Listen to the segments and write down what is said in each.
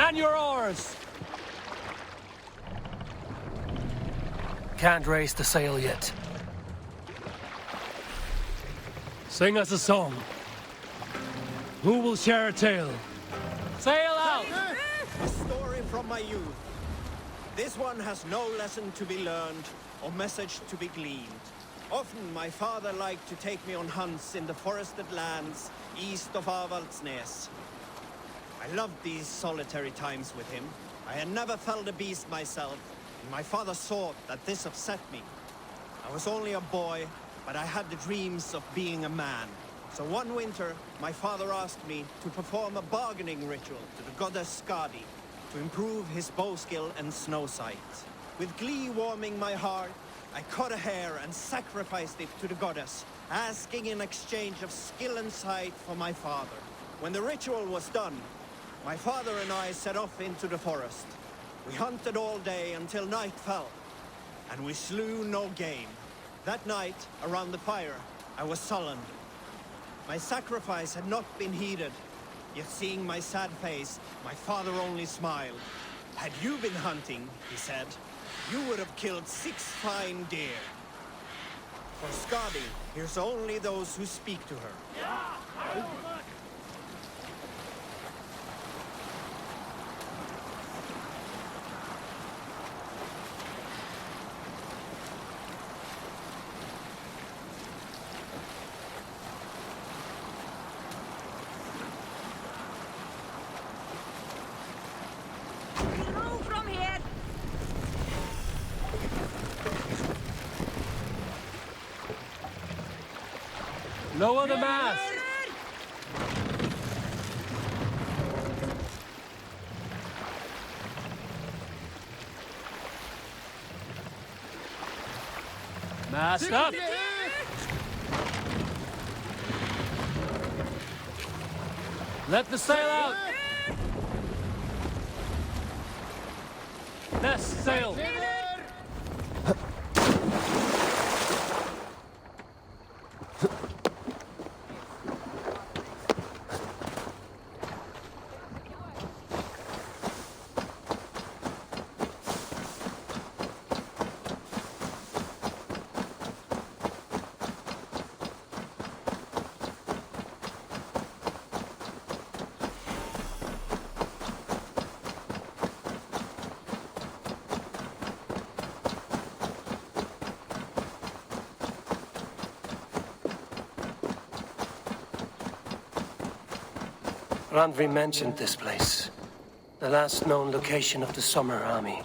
Man your oars! Can't raise the sail yet. Sing us a song. Who will share a tale? Sail out! A story from my youth. This one has no lesson to be learned or message to be gleaned. Often my father liked to take me on hunts in the forested lands east of Avaldsnes. I loved these solitary times with him. I had never felled a beast myself, and my father thought that this upset me. I was only a boy, but I had the dreams of being a man. So one winter, my father asked me to perform a bargaining ritual to the goddess Skadi to improve his bow skill and snow sight. With glee warming my heart, I cut a hare and sacrificed it to the goddess, asking in exchange of skill and sight for my father. When the ritual was done, my father and I set off into the forest. We hunted all day until night fell, and we slew no game. That night, around the fire, I was sullen. My sacrifice had not been heeded, yet seeing my sad face, my father only smiled. Had you been hunting, he said, you would have killed 6 fine deer. For Skadi hears only those who speak to her. Lower the mast! Mast up! Let the sail out! Less sail! Randvi mentioned this place. The last known location of the Summer Army.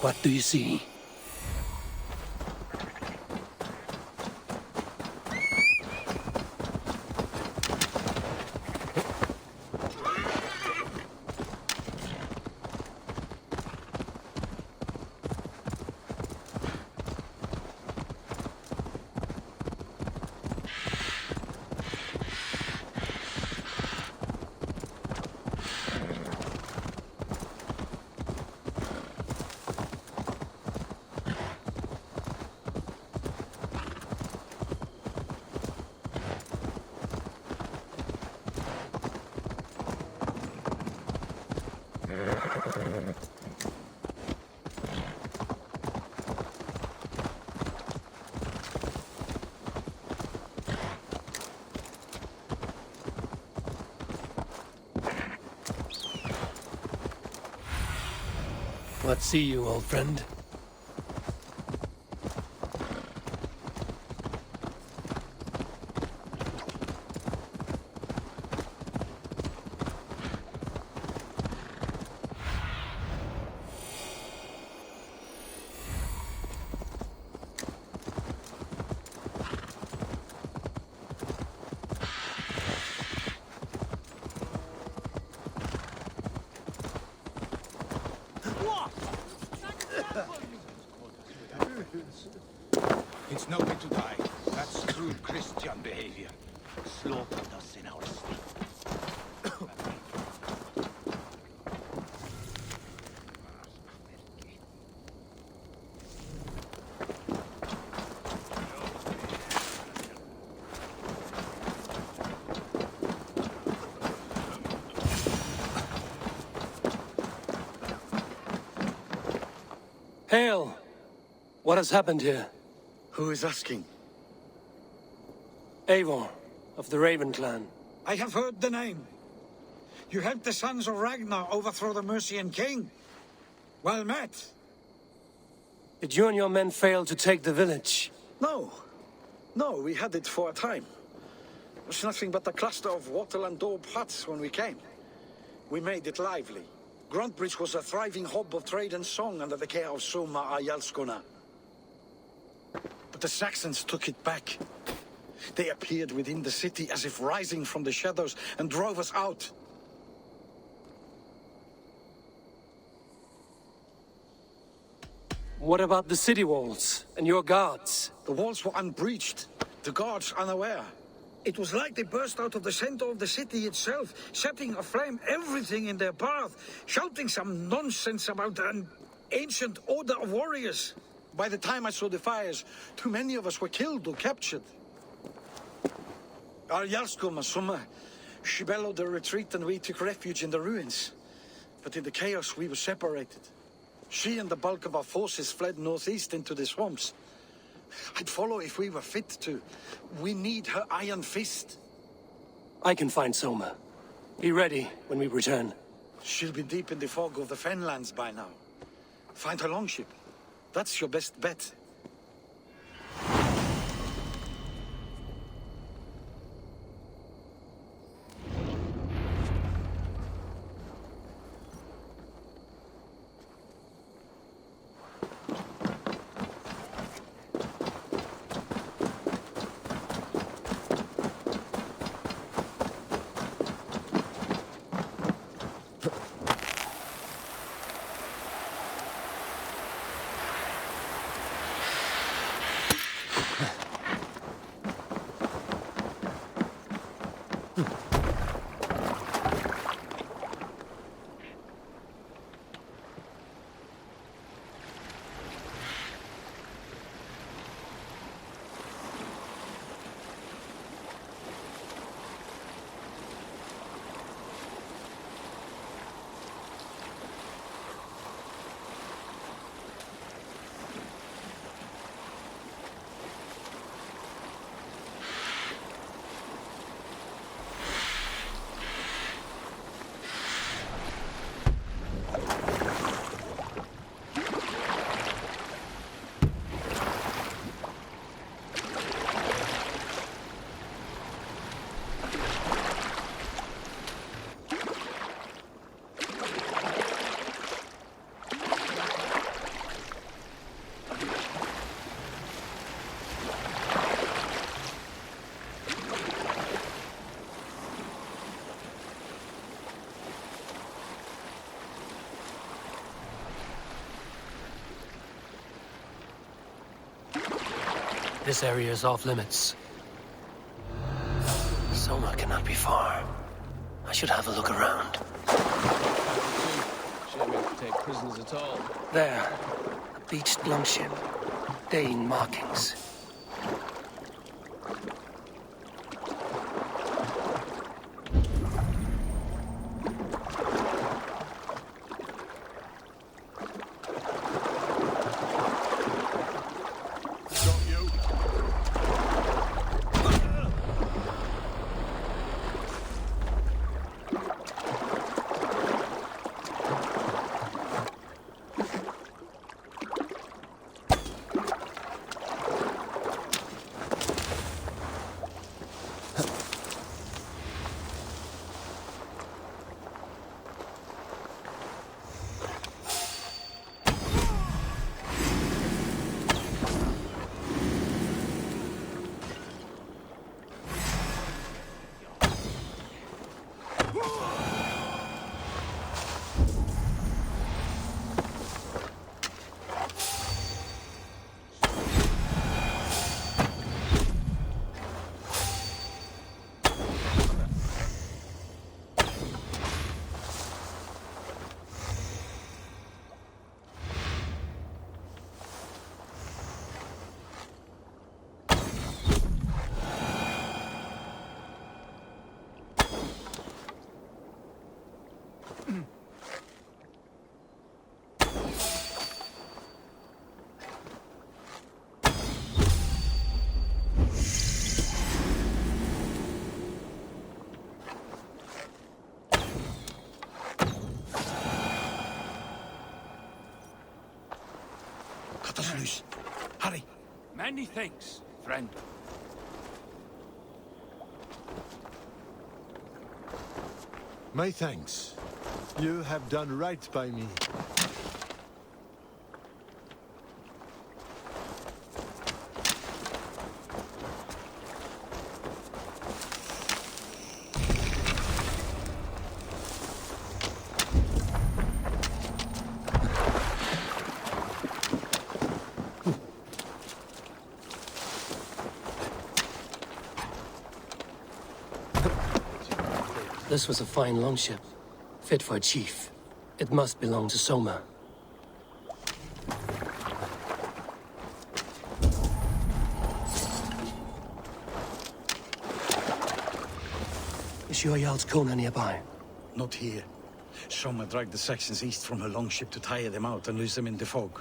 What do you see? What see you, old friend? It's no way to die. That's true Christian behavior. Slaughtered us in our sleep. Hail! What has happened here? Who is asking? Eivor, of the Raven clan. I have heard the name. You helped the sons of Ragnar overthrow the Mercian king. Well met. Did you and your men fail to take the village? No. No, we had it for a time. It was nothing but a cluster of wattle and daub huts when we came. We made it lively. Grantebridge was a thriving hub of trade and song under the care of Soma Ayalskona. But the Saxons took it back. They appeared within the city as if rising from the shadows and drove us out. What about the city walls and your guards? The walls were unbreached, the guards unaware. It was like they burst out of the center of the city itself, setting aflame everything in their path, shouting some nonsense about an ancient order of warriors. By the time I saw the fires, too many of us were killed or captured. Our Jarlskoma, Summa, she bellowed a retreat and we took refuge in the ruins. But in the chaos we were separated. She and the bulk of our forces fled northeast into the swamps. I'd follow if we were fit to. We need her iron fist. I can find Soma. Be ready when we return. She'll be deep in the fog of the Fenlands by now. Find her longship. That's your best bet. This area is off limits. Soma cannot be far. I should have a look around. Shame we have to take prisoners at all. There. A beached longship. Dane markings. Many thanks, friend. My thanks. You have done right by me. This was a fine longship, fit for a chief. It must belong to Soma. Is Jarl's Kona nearby? Not here. Soma dragged the Saxons east from her longship to tire them out and lose them in the fog.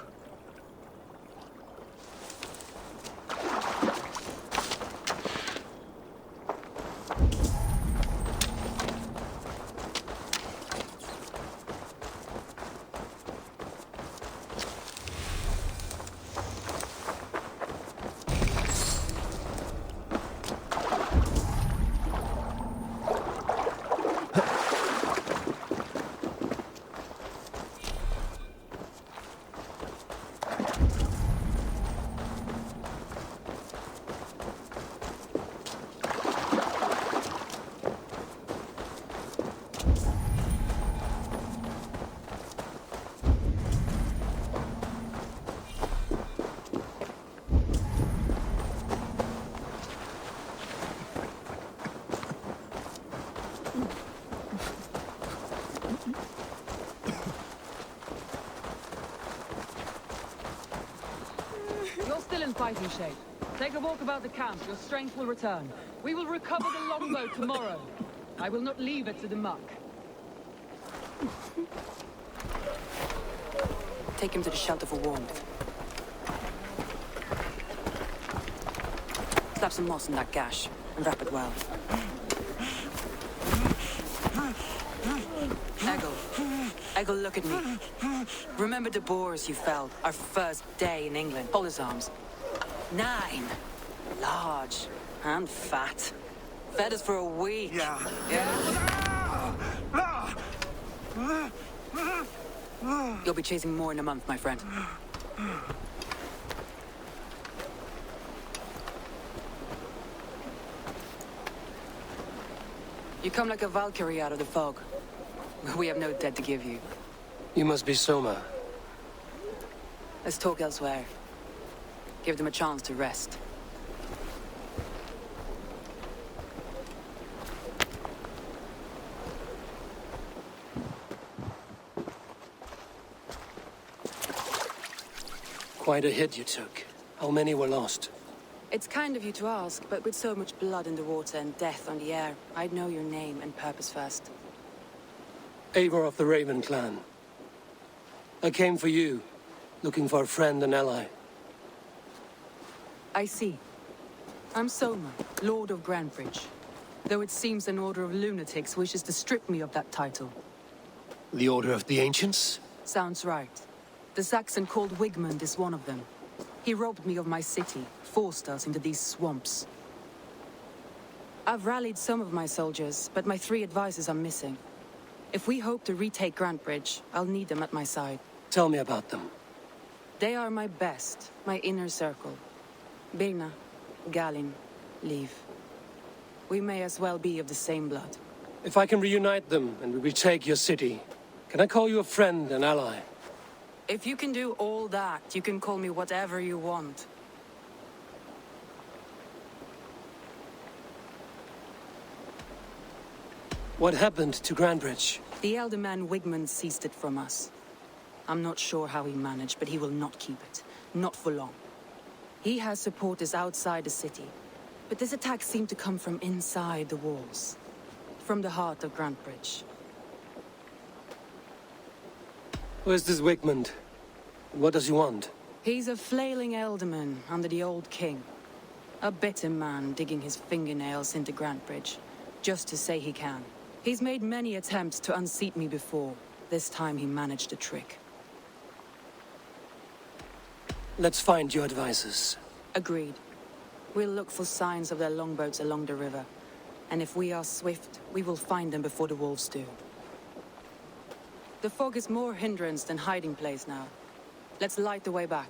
You're still in fighting shape. Take a walk about the camp. Your strength will return. We will recover the longbow tomorrow. I will not leave it to the muck. Take him to the shelter for warmth. Slap some moss in that gash and wrap it well. Eggle, look at me. Remember the boars you felled our first day in England? Hold his arms. 9. Large and fat. Fed us for a week. Yeah. You'll be chasing more in a month, my friend. You come like a Valkyrie out of the fog. We have no debt to give you. You must be Soma. Let's talk elsewhere. Give them a chance to rest. Quite a hit you took. How many were lost? It's kind of you to ask, but with so much blood in the water and death on the air, I'd know your name and purpose first. Eivor of the Raven clan. I came for you, looking for a friend and ally. I see. I'm Soma, Lord of Grantebridge. Though it seems an order of lunatics wishes to strip me of that title. The Order of the Ancients? Sounds right. The Saxon called Wiegmund is one of them. He robbed me of my city, forced us into these swamps. I've rallied some of my soldiers, but my 3 advisors are missing. If we hope to retake Grantebridge, I'll need them at my side. Tell me about them. They are my best, my inner circle. Birna, Galin, Liv. We may as well be of the same blood. If I can reunite them and we retake your city, can I call you a friend and ally? If you can do all that, you can call me whatever you want. What happened to Grantebridge? The elder man Wiegmund seized it from us. I'm not sure how he managed, but he will not keep it. Not for long. He has supporters outside the city, but this attack seemed to come from inside the walls. From the heart of Grantebridge. Where's this Wiegmund? What does he want? He's a flailing elderman under the old king. A bitter man digging his fingernails into Grantebridge, just to say he can. He's made many attempts to unseat me before. This time he managed a trick. Let's find your advisors. Agreed. We'll look for signs of their longboats along the river. And if we are swift, we will find them before the wolves do. The fog is more hindrance than hiding place now. Let's light the way back.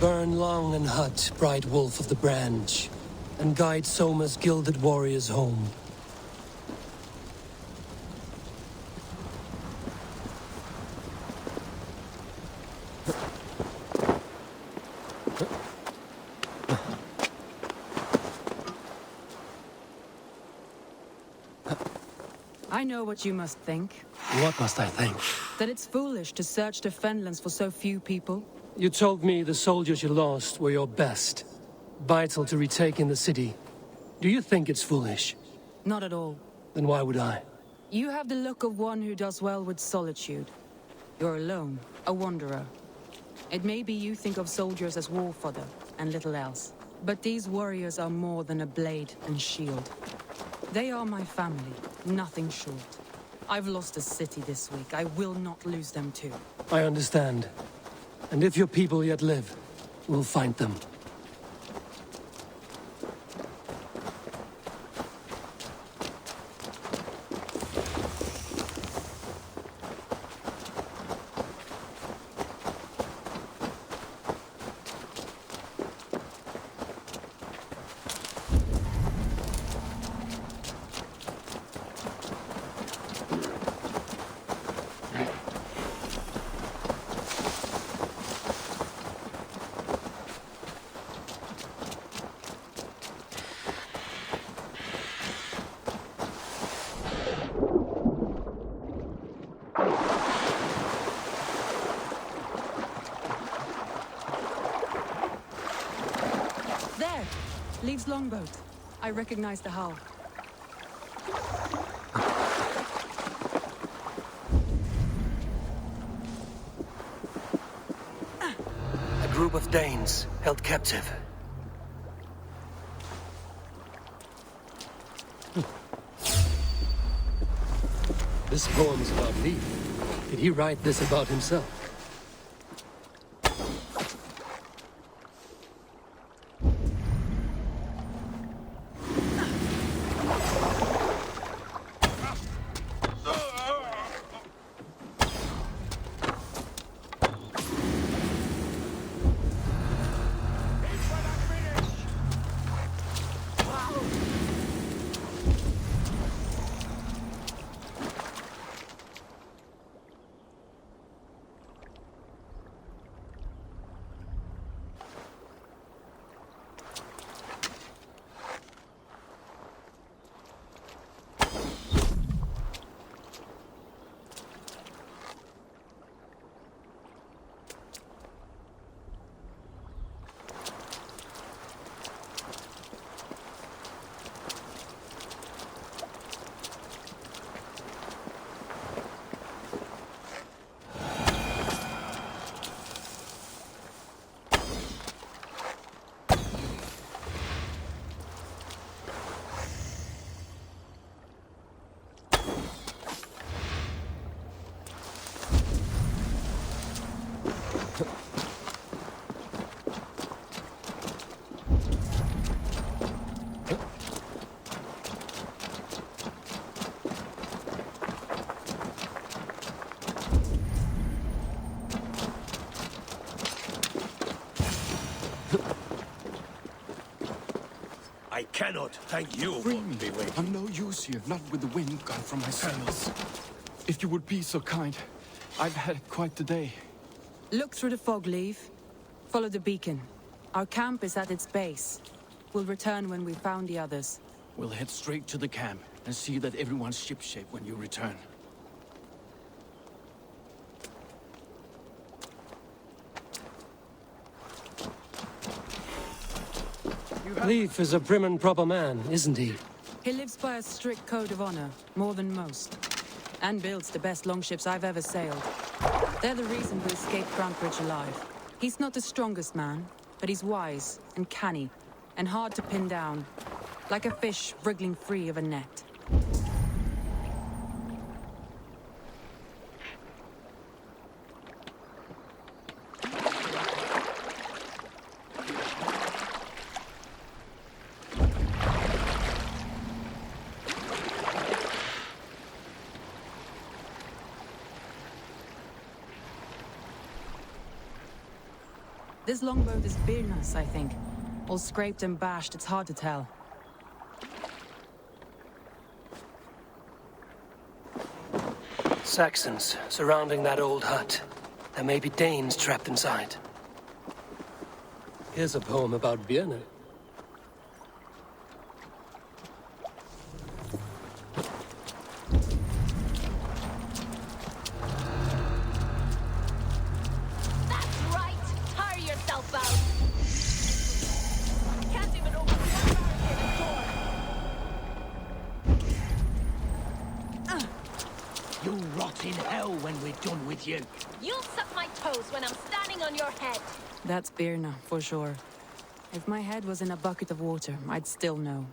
Burn long and hot, bright wolf of the branch, and guide Soma's gilded warriors home. I know what you must think. What must I think? That it's foolish to search the Fenlands for so few people. You told me the soldiers you lost were your best, vital to retaking the city. Do you think it's foolish? Not at all. Then why would I? You have the look of one who does well with solitude. You're alone, a wanderer. It may be you think of soldiers as war fodder and little else. But these warriors are more than a blade and shield. They are my family, nothing short. I've lost a city this week. I will not lose them too. I understand. And if your people yet live, we'll find them. Leaves longboat. I recognize the hull. A group of Danes held captive. This poem is about me. Did he write this about himself? I cannot thank you for Free me. I'm no use here, not with the wind gone from my sails. If you would be so kind, I've had quite the day. Look through the fog leaf. Follow the beacon. Our camp is at its base. We'll return when we've found the others. We'll head straight to the camp and see that everyone's shipshape when you return. Leif is a prim and proper man, isn't he? He lives by a strict code of honor, more than most. And builds the best longships I've ever sailed. They're the reason we escaped Grantebridge alive. He's not the strongest man, but he's wise and canny, and hard to pin down. Like a fish wriggling free of a net. This longboat is Birna's, I think. All scraped and bashed, it's hard to tell. Saxons surrounding that old hut. There may be Danes trapped inside. Here's a poem about Birna. You'll suck my toes when I'm standing on your head. That's Birna, for sure. If my head was in a bucket of water, I'd still know.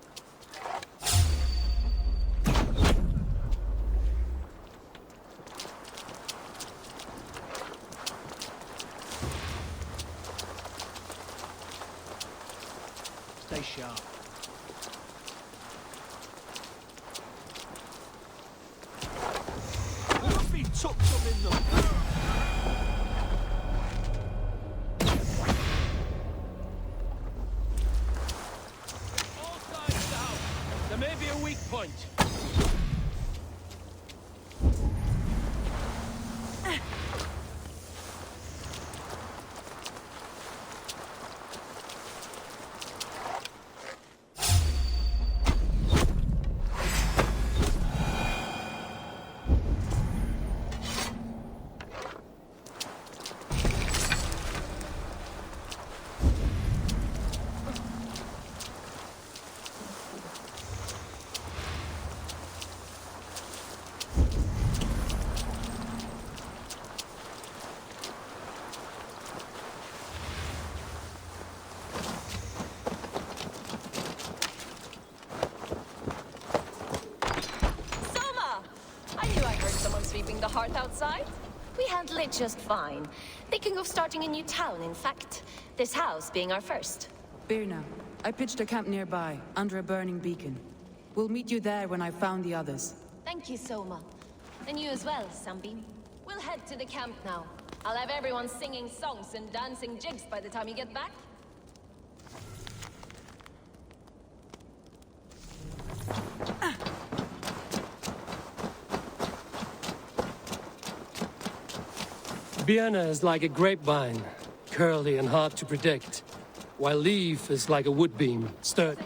Stay sharp. Be took them in them. All sides down. There may be a weak point. Sweeping the hearth outside? We handle it just fine. Thinking of starting a new town, in fact. This house being our first. Birna, I pitched a camp nearby, under a burning beacon. We'll meet you there when I've found the others. Thank you, Soma. And you as well, Sunbeam. We'll head to the camp now. I'll have everyone singing songs and dancing jigs by the time you get back. Birna is like a grapevine, curly and hard to predict, while Leif is like a wood beam, sturdy.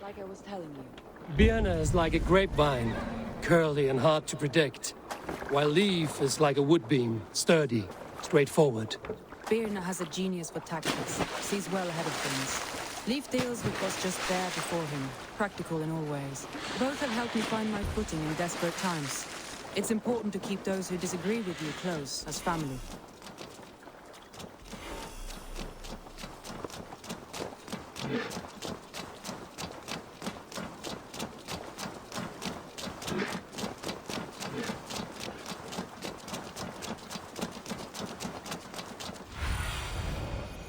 Like I was telling you. Birna is like a grapevine, curly and hard to predict, while Leif is like a wood beam, sturdy, straightforward. Birna has a genius for tactics, sees well ahead of things. Leif deals with what's just there before him, practical in all ways. Both have helped me find my footing in desperate times. It's important to keep those who disagree with you close, as family.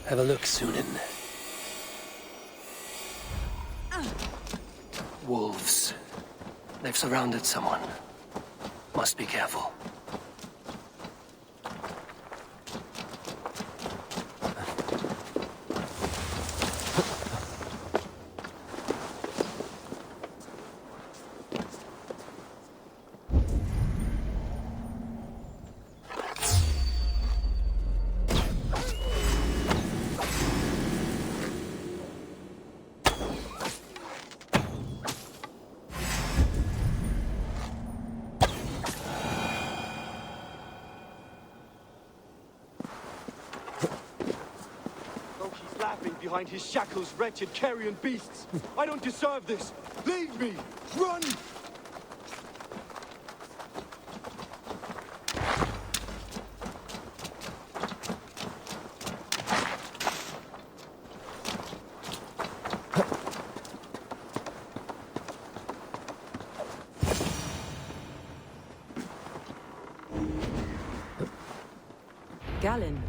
Have a look, Sunan. Wolves. They've surrounded someone. Must be careful. trapping behind his shackles wretched carrion beasts. I don't deserve this. Leave me! Run! Galen,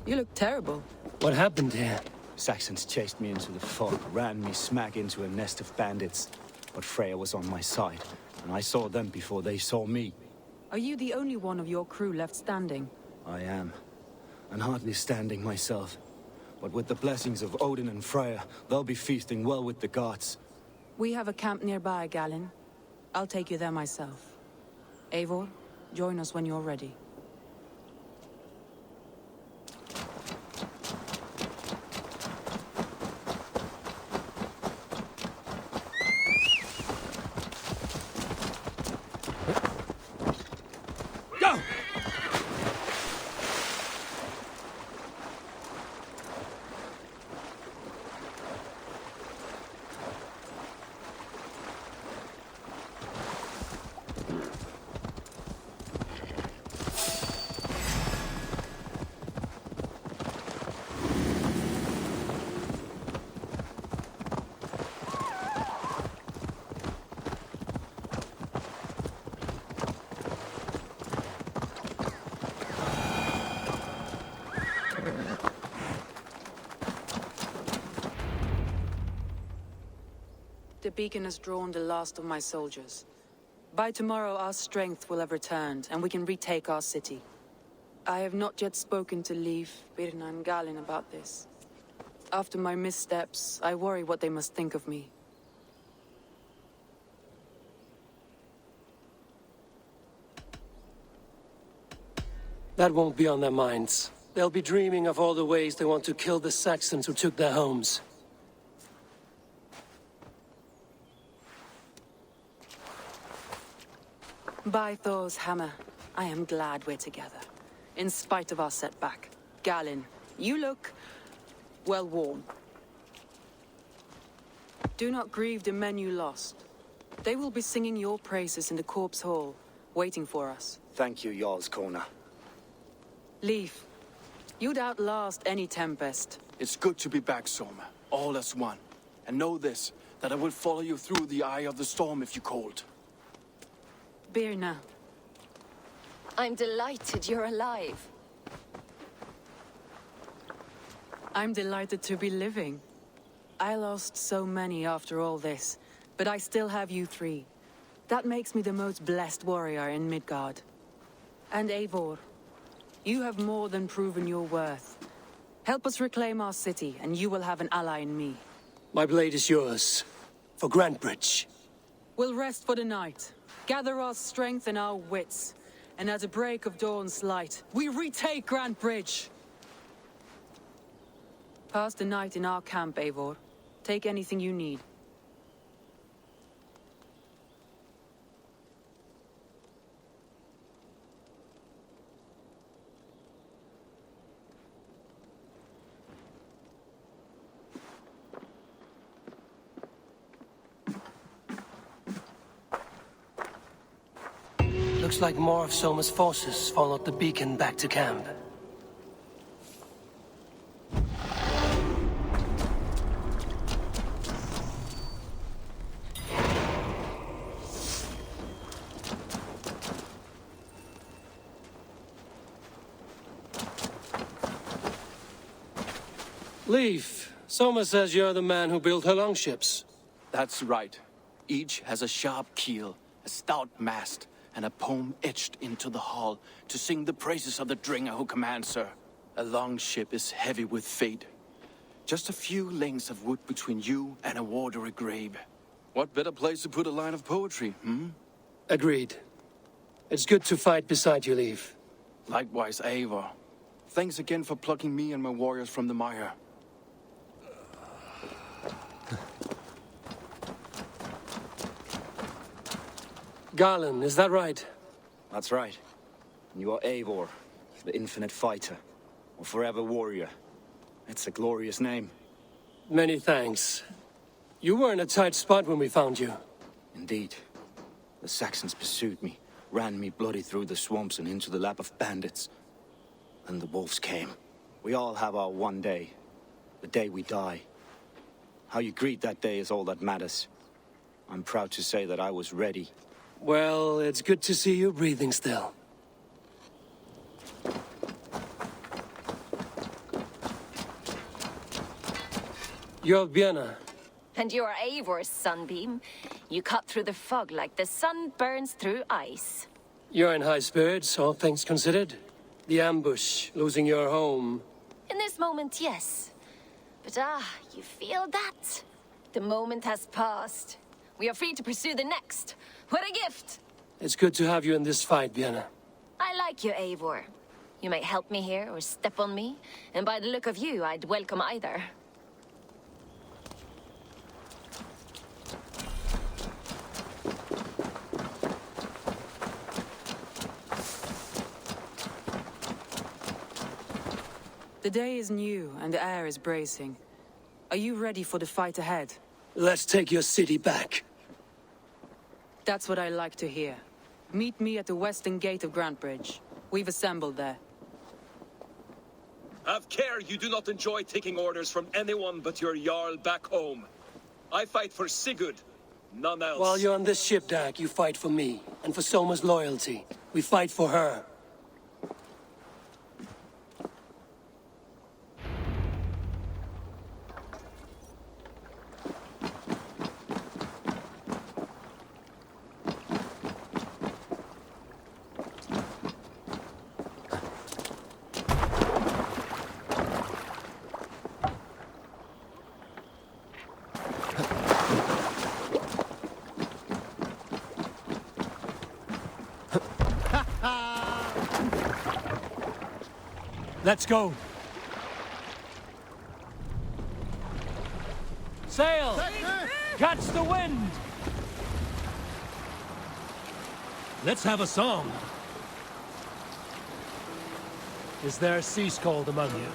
you look terrible. What happened here? Saxons chased me into the fog, ran me smack into a nest of bandits. But Freya was on my side, and I saw them before they saw me. Are you the only one of your crew left standing? I am, and hardly standing myself. But with the blessings of Odin and Freya, they'll be feasting well with the gods. We have a camp nearby, Galen. I'll take you there myself. Eivor, join us when you're ready. The beacon has drawn the last of my soldiers. By tomorrow, our strength will have returned, and we can retake our city. I have not yet spoken to Leif, Birna, and Galen about this. After my missteps, I worry what they must think of me. That won't be on their minds. They'll be dreaming of all the ways they want to kill the Saxons who took their homes. By Thor's hammer, I am glad we're together. In spite of our setback. Galen, you look well worn. Do not grieve the men you lost. They will be singing your praises in the corpse hall, waiting for us. Thank you, Jarl's Kona. Leif, you'd outlast any tempest. It's good to be back, Soma. All as one. And know this, that I will follow you through the eye of the storm if you called. Birna. I'm delighted you're alive. I'm delighted to be living. I lost so many after all this, but I still have you three. That makes me the most blessed warrior in Midgard. And Eivor, you have more than proven your worth. Help us reclaim our city, and you will have an ally in me. My blade is yours. For Grantebridge. We'll rest for the night. Gather our strength and our wits. And at the break of dawn's light, we retake Grantebridge! Pass the night in our camp, Eivor. Take anything you need. Looks like more of Soma's forces followed the beacon back to camp. Leif, Soma says you're the man who built her longships. That's right. Each has a sharp keel, a stout mast, and a poem etched into the hull to sing the praises of the Dringer who commands her. A longship is heavy with fate. Just a few lengths of wood between you and a watery grave. What better place to put a line of poetry, hmm? Agreed. It's good to fight beside you, Leif. Likewise, Eivor. Thanks again for plucking me and my warriors from the mire. Galen, is that right? That's right. You are Eivor, the infinite fighter, or forever warrior. It's a glorious name. Many thanks. You were in a tight spot when we found you. Indeed. The Saxons pursued me, ran me bloody through the swamps and into the lap of bandits. Then the wolves came. We all have our one day. The day we die. How you greet that day is all that matters. I'm proud to say that I was ready. Well, it's good to see you breathing still. You're Vienna. And you're Eivor's Sunbeam. You cut through the fog like the sun burns through ice. You're in high spirits, all things considered. The ambush, losing your home. In this moment, yes. But you feel that? The moment has passed. We are free to pursue the next. What a gift! It's good to have you in this fight, Vienna. I like you, Eivor. You may help me here or step on me, and by the look of you, I'd welcome either. The day is new and the air is bracing. Are you ready for the fight ahead? Let's take your city back. That's what I like to hear. Meet me at the western gate of Grantebridge. We've assembled there. Have care you do not enjoy taking orders from anyone but your Jarl back home. I fight for Sigurd, none else. While you're on this ship, Dag, you fight for me, and for Soma's loyalty. We fight for her. Let's go. Sail! Catch the wind! Let's have a song. Is there a sea scald among you?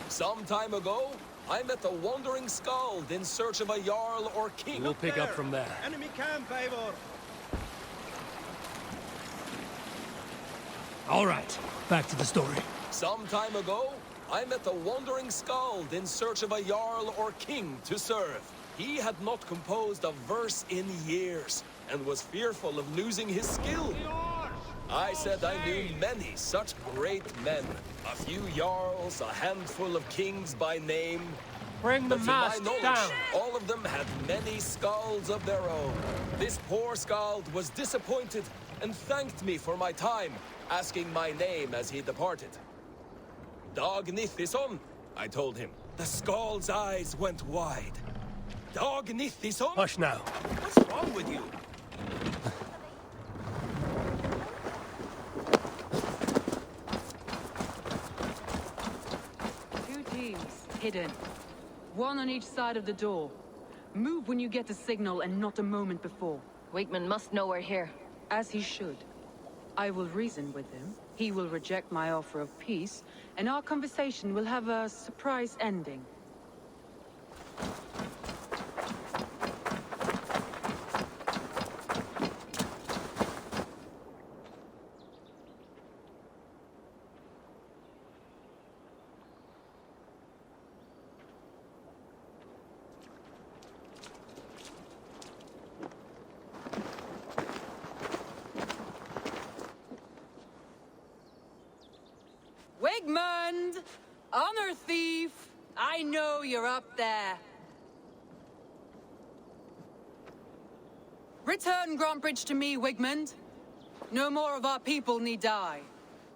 Some time ago, I met a wandering skald in search of a Jarl or king. We'll pick up from there. Enemy camp, Eivor. All right, back to the story. Some time ago, I met a wandering skald in search of a Jarl or king to serve. He had not composed a verse in years, and was fearful of losing his skill. I said I knew many such great men. A few Jarls, a handful of kings by name. Bring the But to my mast knowledge, down. all of them had many skalds of their own. This poor skald was disappointed and thanked me for my time, asking my name as he departed. Dag Nithison, I told him. The skald's eyes went wide. Dag Nithison? Hush now. What's wrong with you? Two teams, hidden. One on each side of the door. Move when you get the signal and not a moment before. Wigmund must know we're here. As he should. I will reason with him. He will reject my offer of peace, and our conversation will have a surprise ending. Wigmund! Honor thief! I know you're up there. Return Grantebridge to me, Wigmund. No more of our people need die.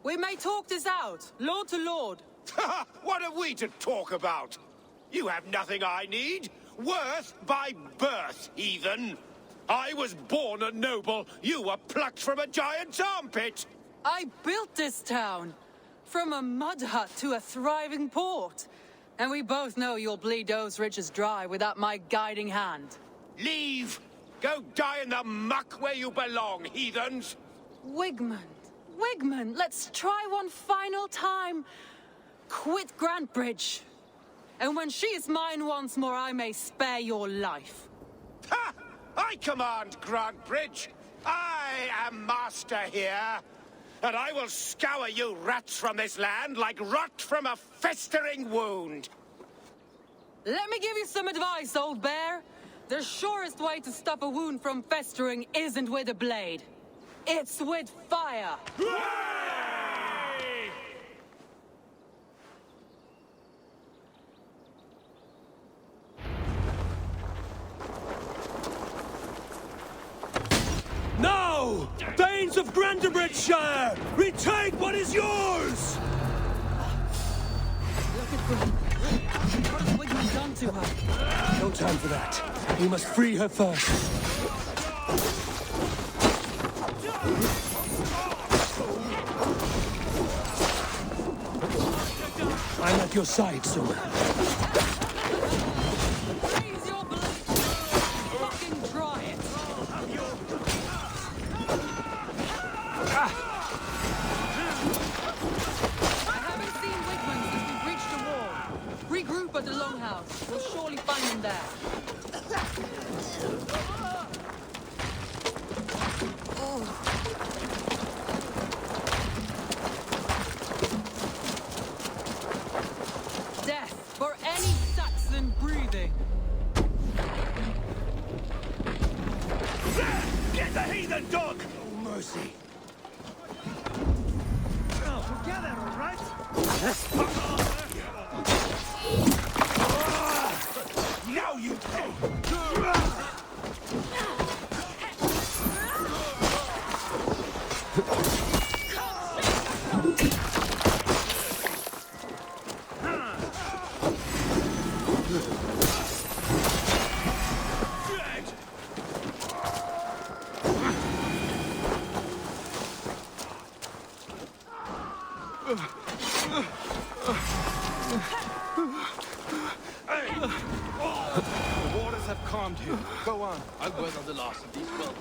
We may talk this out, lord to lord. What are we to talk about? You have nothing I need. Worth by birth, heathen. I was born a noble. You were plucked from a giant's armpit. I built this town. From a mud hut to a thriving port. And we both know you'll bleed those riches dry without my guiding hand. Leave! Go die in the muck where you belong, heathens! Wigmund, let's try one final time. Quit Grantebridge. And when she is mine once more, I may spare your life. Ha! I command Grantebridge. I am master here. And I will scour you rats from this land like rot from a festering wound. Let me give you some advice, old bear. The surest way to stop a wound from festering isn't with a blade. It's with fire. Now! Thanes of Grantebridgeshire! Retake what is yours! Look at Gwen. What has Wigmund done to her? No time for that. We must free her first. I'm at your side, sir. Raise your blade! Fucking try it! I haven't seen Wigmund since we breached the wall. Regroup at the Longhouse. We'll surely find him there. Death for any Saxon breathing. Get the heathen dog! Oh, mercy. Together, all right? Now you pay! The waters have calmed here. Go on. I'll weather the last of these wells.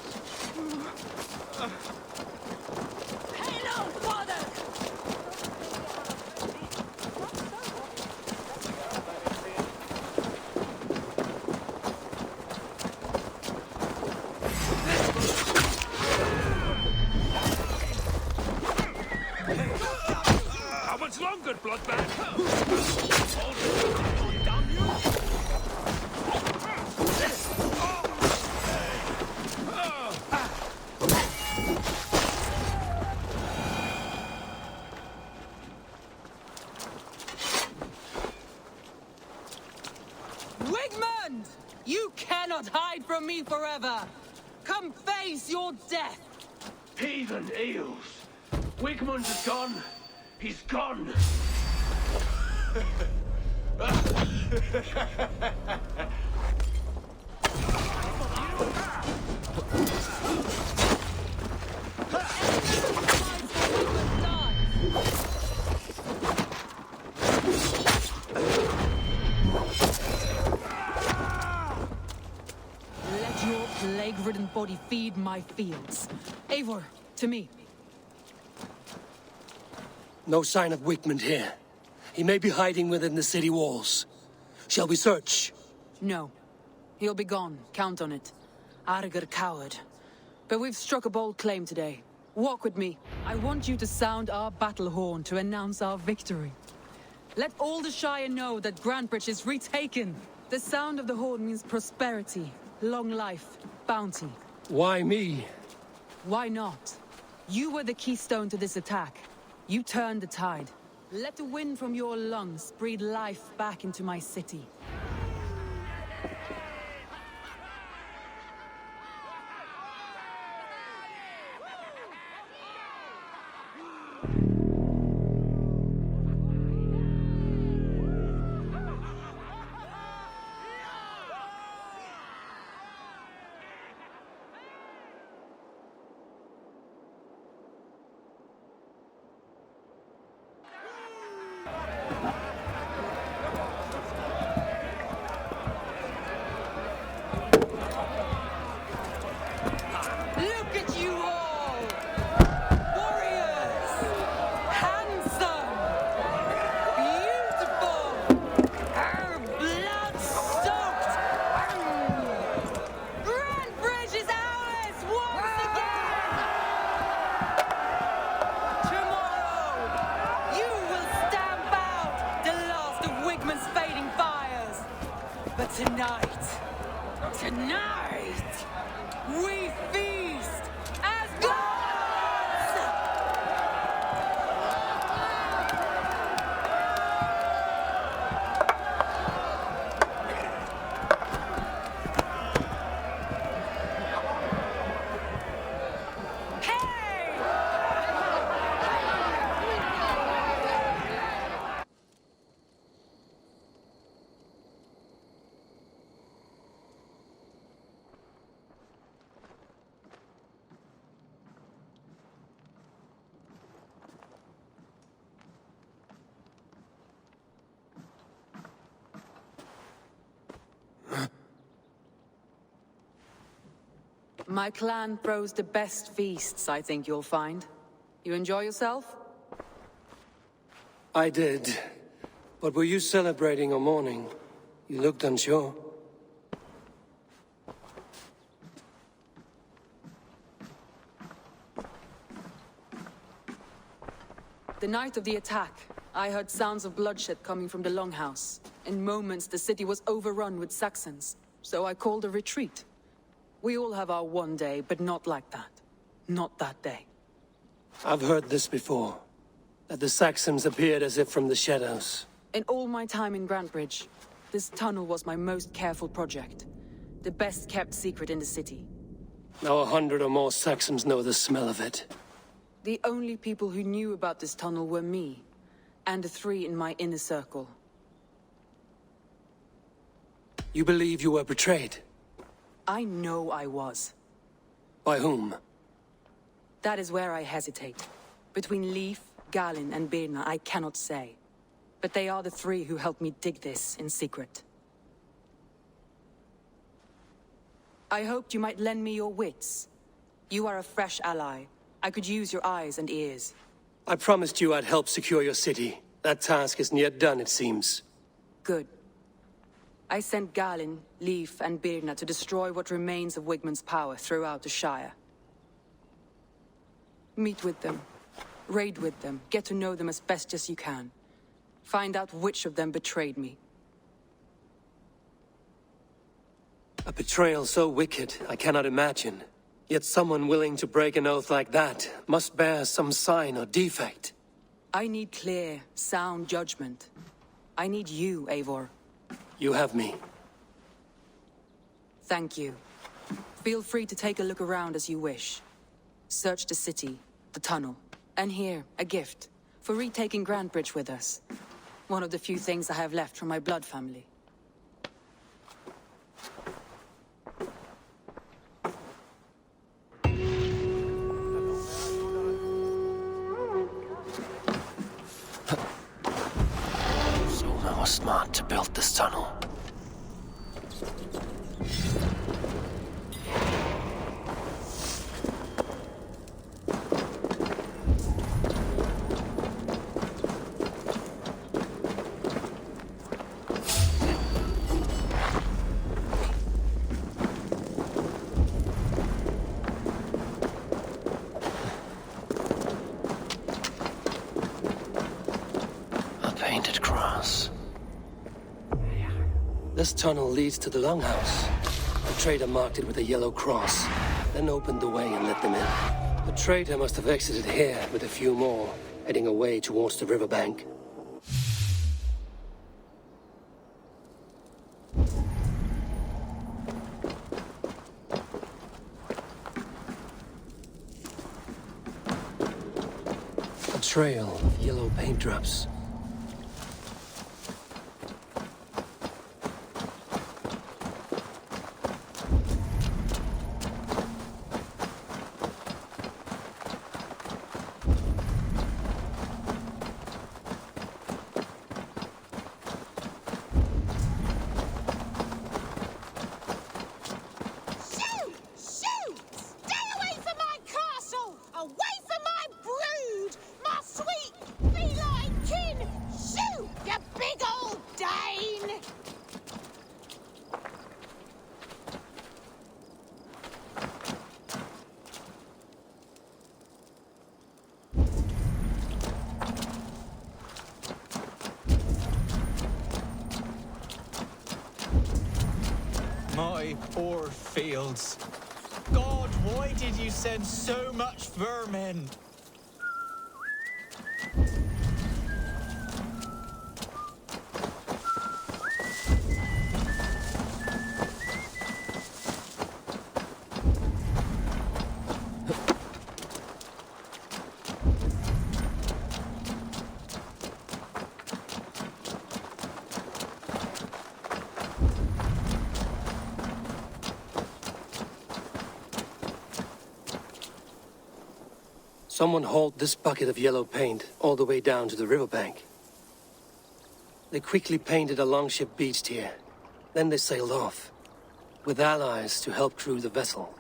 Hello, father! How much longer, Bloodbath? Wigmund! You cannot hide from me forever! Come face your death! Heathen eels. Wigmund is gone. He's gone. Let your plague-ridden body feed my fields. Eivor, to me. No sign of Wigmund here. He may be hiding within the city walls. Shall we search? No. He'll be gone. Count on it. Arger coward. But we've struck a bold claim today. Walk with me. I want you to sound our battle horn to announce our victory. Let all the Shire know that Grantebridge is retaken. The sound of the horn means prosperity, long life, bounty. Why me? Why not? You were the keystone to this attack. You turned the tide. Let the wind from your lungs breathe life back into my city. Tonight, we feast as gods! My clan throws the best feasts, I think you'll find. You enjoy yourself? I did. But were you celebrating or mourning? You looked unsure. The night of the attack, I heard sounds of bloodshed coming from the Longhouse. In moments, the city was overrun with Saxons, so I called a retreat. We all have our one day, but not like that. Not that day. I've heard this before. That the Saxons appeared as if from the shadows. In all my time in Grantebridge, this tunnel was my most careful project. The best kept secret in the city. Now 100 or more Saxons know the smell of it. The only people who knew about this tunnel were me, and the 3 in my inner circle. You believe you were betrayed? I know I was. By whom? That is where I hesitate. Between Leif, Galin, and Birna, I cannot say. But they are the 3 who helped me dig this in secret. I hoped you might lend me your wits. You are a fresh ally. I could use your eyes and ears. I promised you I'd help secure your city. That task isn't yet done, it seems. Good. I sent Galin, Leif, and Birna to destroy what remains of Wigmund's power throughout the Shire. Meet with them. Raid with them. Get to know them as best as you can. Find out which of them betrayed me. A betrayal so wicked, I cannot imagine. Yet someone willing to break an oath like that must bear some sign or defect. I need clear, sound judgment. I need you, Eivor. You have me. Thank you. Feel free to take a look around as you wish. Search the city, the tunnel, and here, a gift, for retaking Grantebridge with us. One of the few things I have left from my blood family. I was smart to build this tunnel. A painted cross. This tunnel leads to the Longhouse. The trader marked it with a yellow cross, then opened the way and let them in. The trader must have exited here with a few more, heading away towards the riverbank. A trail of yellow paint drops. Away from my brood! My sweet feline kin! My poor fields. God, why did you send so much vermin? Someone hauled this bucket of yellow paint all the way down to the riverbank. They quickly painted a longship beached here. Then they sailed off, with allies to help crew the vessel.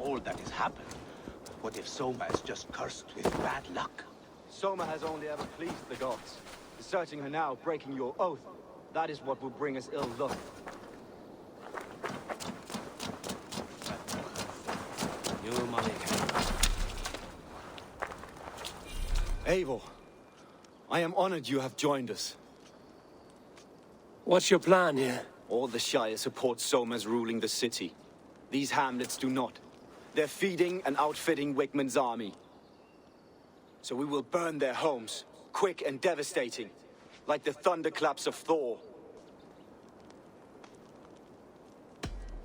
All that has happened. What if Soma is just cursed with bad luck? Soma has only ever pleased the gods. Deserting her now, breaking your oath, that is what will bring us ill luck. Eivor, I am honored you have joined us. What's your plan here? All the Shire support Soma's ruling the city. These hamlets do not. They're feeding and outfitting Wigmund's army. So we will burn their homes, quick and devastating, like the thunderclaps of Thor.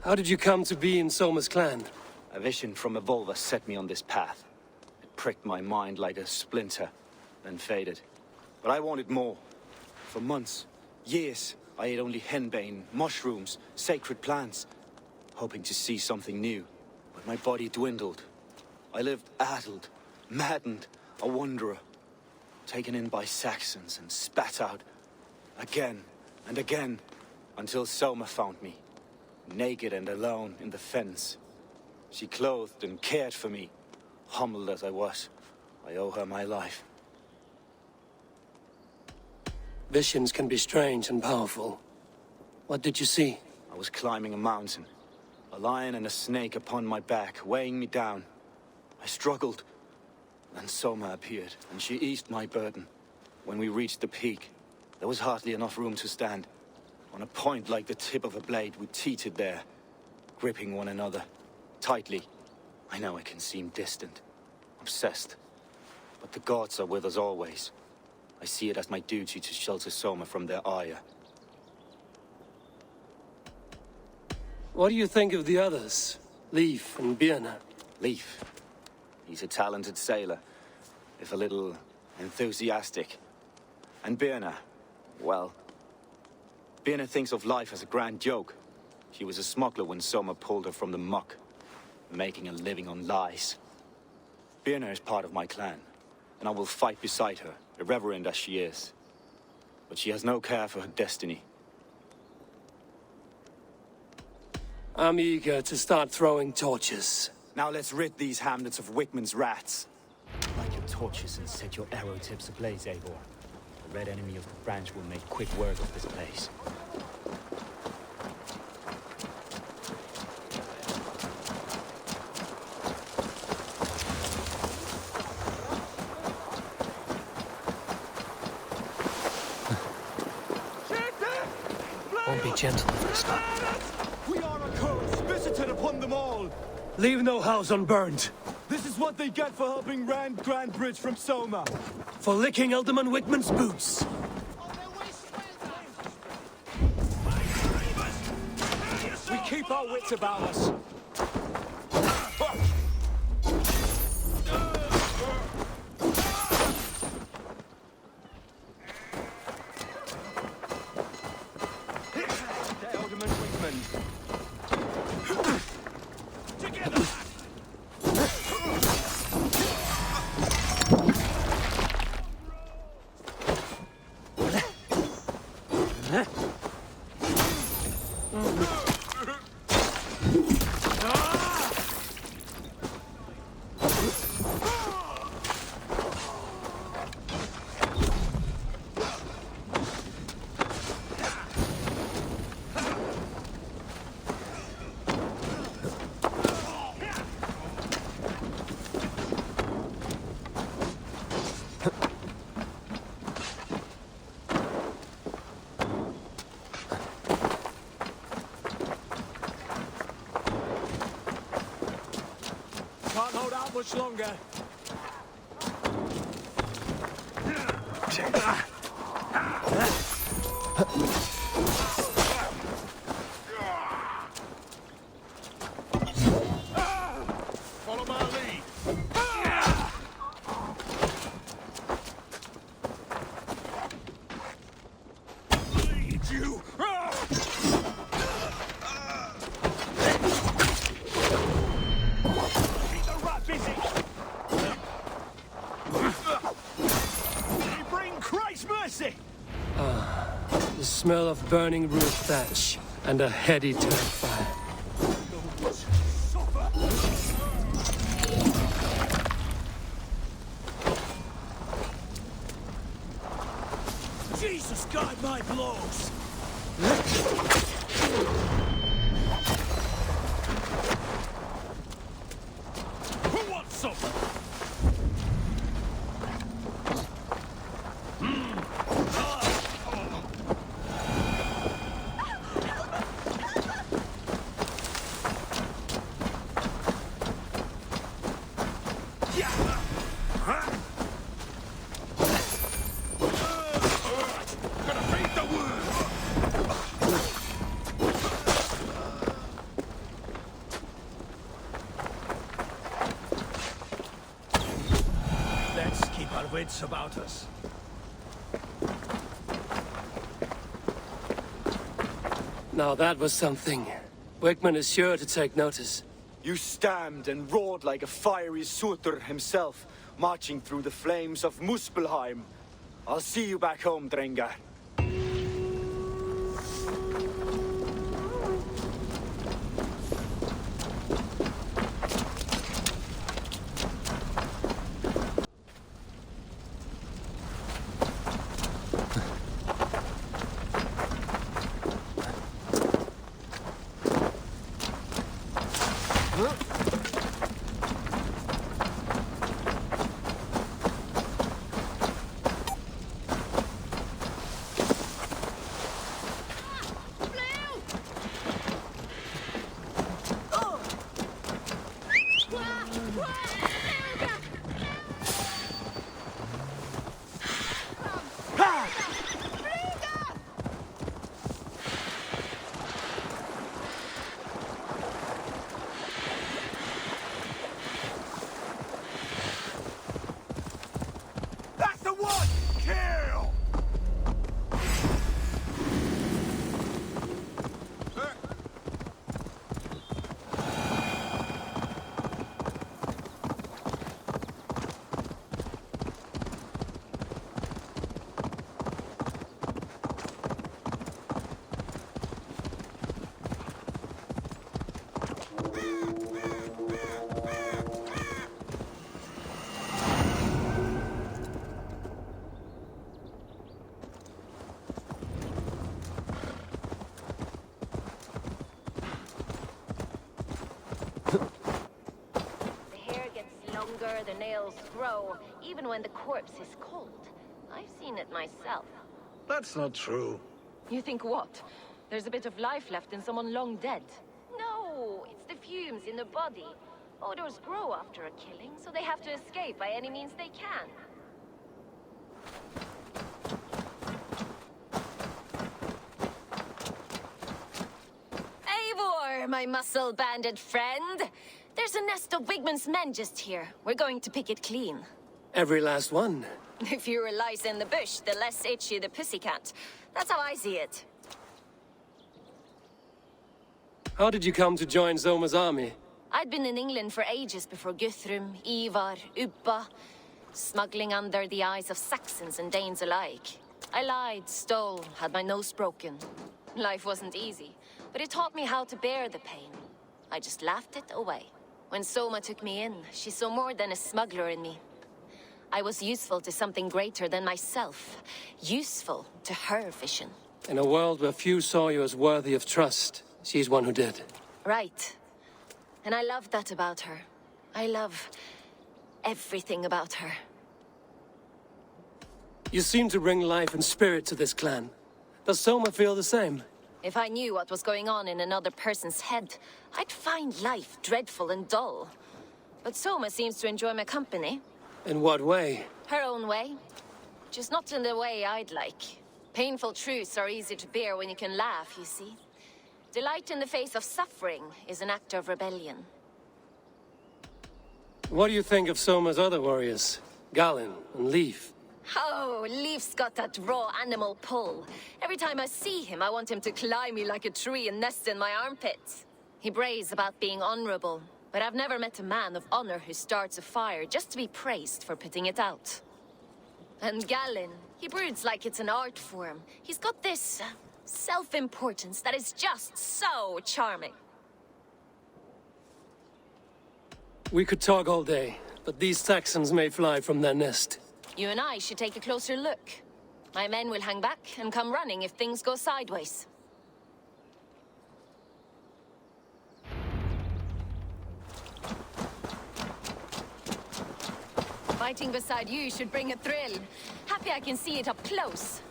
How did you come to be in Soma's clan? A vision from a Volva set me on this path. It pricked my mind like a splinter, then faded. But I wanted more. For months, years, I ate only henbane, mushrooms, sacred plants, hoping to see something new. But my body dwindled. I lived addled, maddened, a wanderer, taken in by Saxons and spat out again and again, until Soma found me, naked and alone in the fens. She clothed and cared for me. Humbled as I was, I owe her my life. Visions can be strange and powerful. What did you see? I was climbing a mountain. A lion and a snake upon my back, weighing me down. I struggled. Then Soma appeared, and she eased my burden. When we reached the peak, there was hardly enough room to stand. On a point like the tip of a blade, we teetered there, gripping one another, tightly. I know it can seem distant, obsessed. But the gods are with us always. I see it as my duty to shelter Soma from their ire. What do you think of the others? Leif and Birna? Leif. He's a talented sailor, if a little enthusiastic. And Birna, well, Birna thinks of life as a grand joke. She was a smuggler when Soma pulled her from the muck, making a living on lies. Birna is part of my clan, and I will fight beside her, irreverent as she is. But she has no care for her destiny. I'm eager to start throwing torches. Now let's rid these hamlets of Wigmund's rats. Light your torches and set your arrow tips ablaze, Eivor. The red enemy of the branch will make quick work of this place. Won't be gentle if they stop. We are a curse visited upon them all. Leave no house unburned. This is what they get for helping Rand Grantebridge from Soma. For licking Alderman Wigmund's boots. We keep our wits about us. Alderman Wigmund. Can't hold out much longer. Follow my lead. Lead you. Keep the rat busy. They bring Christ's mercy. The smell of burning roof thatch and a heady turf fire. Jesus, guide my blows. Who wants some? Gonna feed the worm. Let's keep our wits about us. Now that was something. Wigmund is sure to take notice. You stamped and roared like a fiery Surtur himself, marching through the flames of Muspelheim. I'll see you back home, Drengar. That's the one! Kill! where the nails grow, even when the corpse is cold. I've seen it myself. That's not true. You think what? There's a bit of life left in someone long dead? No, it's the fumes in the body. Odors grow after a killing, so they have to escape by any means they can. Eivor, my muscle-banded friend! There's a nest of Wigmund's men just here. We're going to pick it clean. Every last one. The fewer lice in the bush, the less itchy the pussycat. That's how I see it. How did you come to join Zoma's army? I'd been in England for ages before Guthrum, Ivar, Ubba, smuggling under the eyes of Saxons and Danes alike. I lied, stole, had my nose broken. Life wasn't easy, but it taught me how to bear the pain. I just laughed it away. When Soma took me in, she saw more than a smuggler in me. I was useful to something greater than myself. Useful to her vision. In a world where few saw you as worthy of trust, she's one who did. Right. And I love that about her. I love everything about her. You seem to bring life and spirit to this clan. Does Soma feel the same? If I knew what was going on in another person's head, I'd find life dreadful and dull. But Soma seems to enjoy my company. In what way? Her own way. Just not in the way I'd like. Painful truths are easy to bear when you can laugh, you see. Delight in the face of suffering is an act of rebellion. What do you think of Soma's other warriors? Galin and Leaf? Oh, Leaf's got that raw animal pull. Every time I see him, I want him to climb me like a tree and nest in my armpits. He brays about being honorable, but I've never met a man of honor who starts a fire just to be praised for putting it out. And Galin, he broods like it's an art form. He's got this self-importance that is just so charming. We could talk all day, but these Saxons may fly from their nest. You and I should take a closer look. My men will hang back and come running if things go sideways. Fighting beside you should bring a thrill. Happy I can see it up close.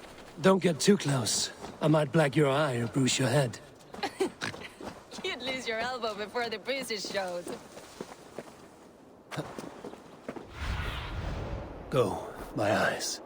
Don't get too close. I might black your eye or bruise your head. You'd lose your elbow before the bruises showed. Go, my eyes.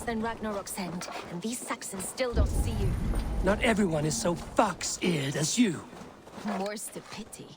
Than Ragnarok's end, and these Saxons still don't see you. Not everyone is so fox-eared as you. More's the pity.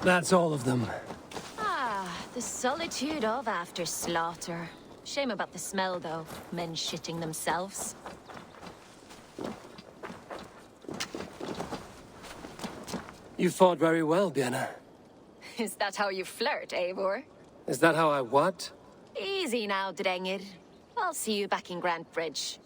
That's all of them. Ah, the solitude of after slaughter. Shame about the smell, though. Men shitting themselves. You fought very well, Björna. Is that how you flirt, Eivor? Is that how I what? Easy now, Drengir. I'll see you back in Grantebridge.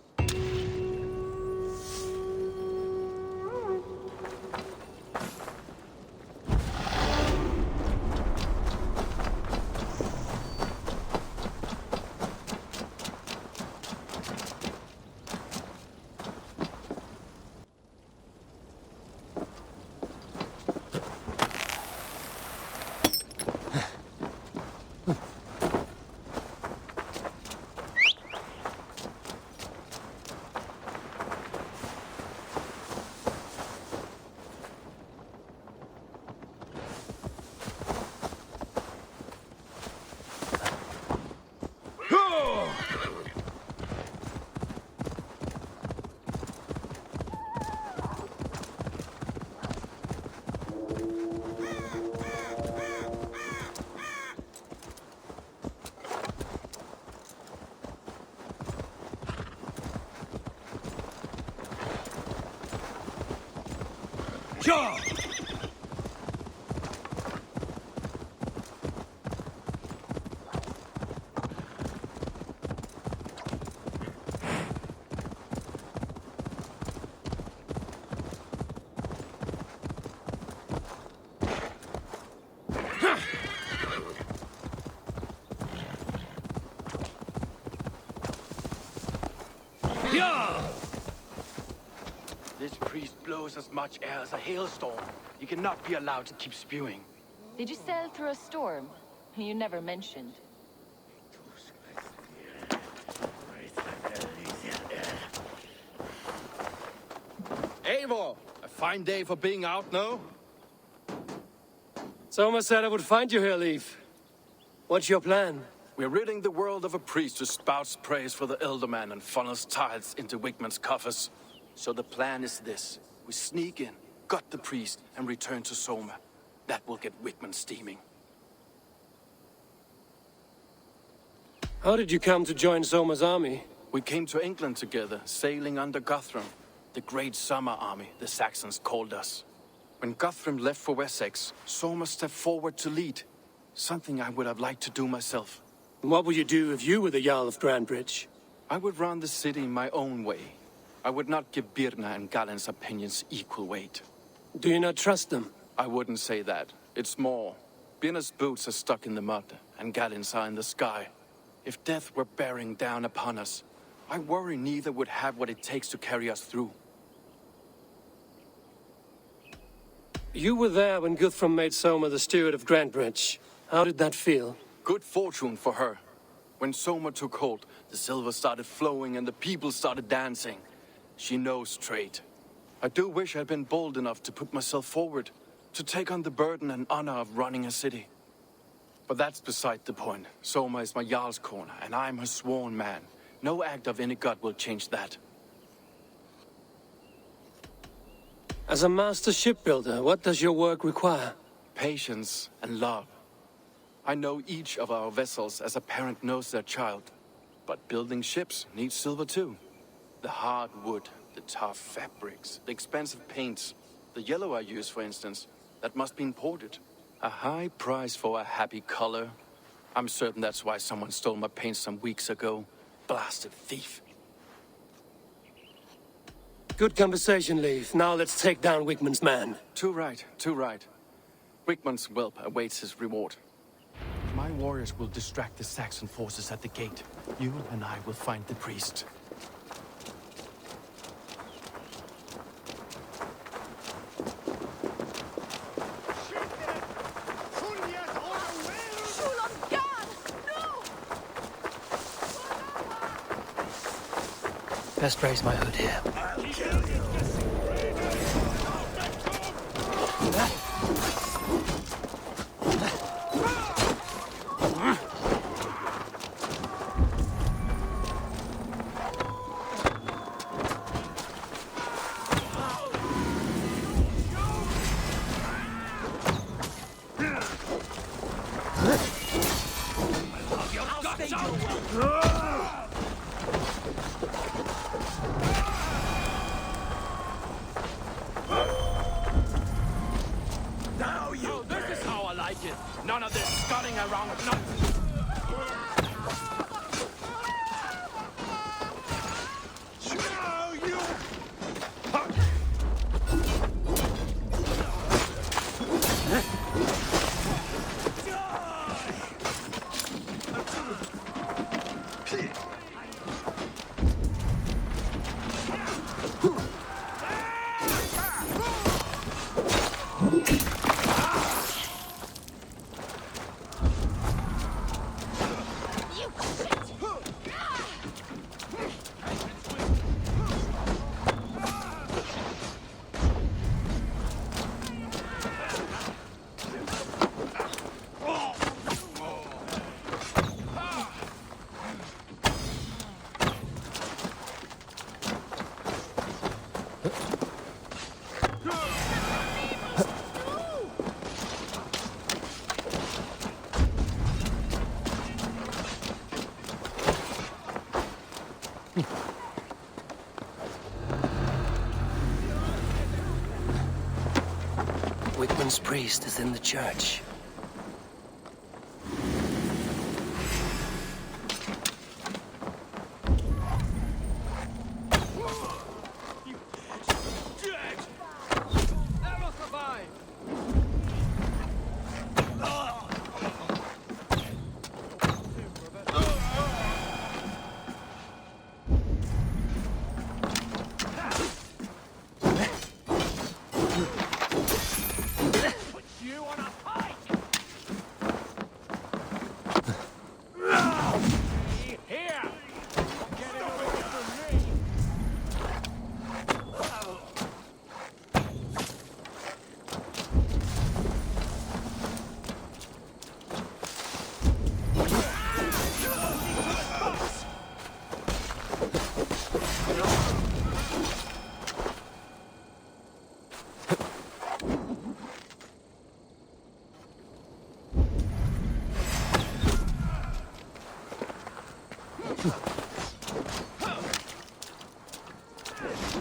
Sure! This priest blows as much air as a hailstorm. He cannot be allowed to keep spewing. Did you sail through a storm? You never mentioned. Eivor! A fine day for being out, no? Soma said I would find you here, Leif. What's your plan? We're ridding the world of a priest who spouts praise for the Elderman and funnels tithes into Wigmund's coffers. So the plan is this. We sneak in, gut the priest, and return to Soma. That will get Wigmund steaming. How did you come to join Soma's army? We came to England together, sailing under Guthrum. The great summer army, the Saxons called us. When Guthrum left for Wessex, Soma stepped forward to lead. Something I would have liked to do myself. What would you do if you were the Jarl of Grantebridge? I would run the city my own way. I would not give Birna and Galen's opinions equal weight. Do you not trust them? I wouldn't say that. It's more. Birna's boots are stuck in the mud, and Galen's are in the sky. If death were bearing down upon us, I worry neither would have what it takes to carry us through. You were there when Guthrum made Soma the steward of Grantebridge. How did that feel? Good fortune for her. When Soma took hold, the silver started flowing and the people started dancing. She knows trade. I do wish I'd been bold enough to put myself forward, to take on the burden and honor of running a city. But that's beside the point. Soma is my Jarl's corner, and I'm her sworn man. No act of any god will change that. As a master shipbuilder, what does your work require? Patience and love. I know each of our vessels as a parent knows their child. But building ships needs silver too. The hard wood, the tough fabrics, the expensive paints. The yellow I use, for instance, that must be imported. A high price for a happy color. I'm certain that's why someone stole my paint some weeks ago. Blasted thief. Good conversation, Leif. Now let's take down Wigmund's man. Too right, too right. Wigmund's whelp awaits his reward. My warriors will distract the Saxon forces at the gate. You and I will find the priest. Best raise my hood here. Now you! Oh, this is how I like it. None of this scudding around nonsense. Wigmund's priest is in the church.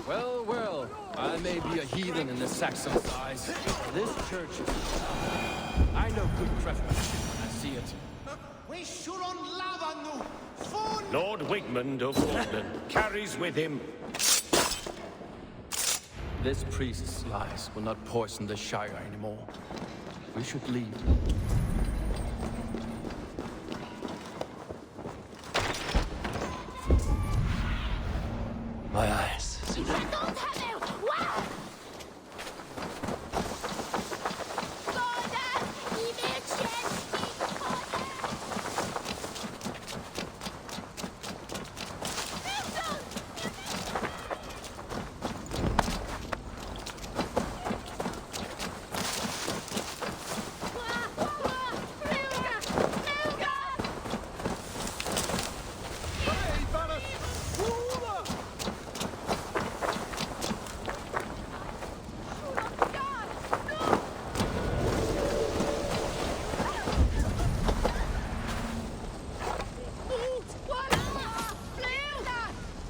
Well, well, I may be a heathen in the Saxon's eyes. This church is... I know good craftsmanship when I see it. Lord Wigmund of London carries with him... This priest's lies will not poison the Shire anymore. We should leave. My eyes.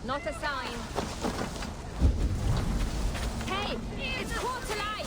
Not a sign. Hey, it's quarter light.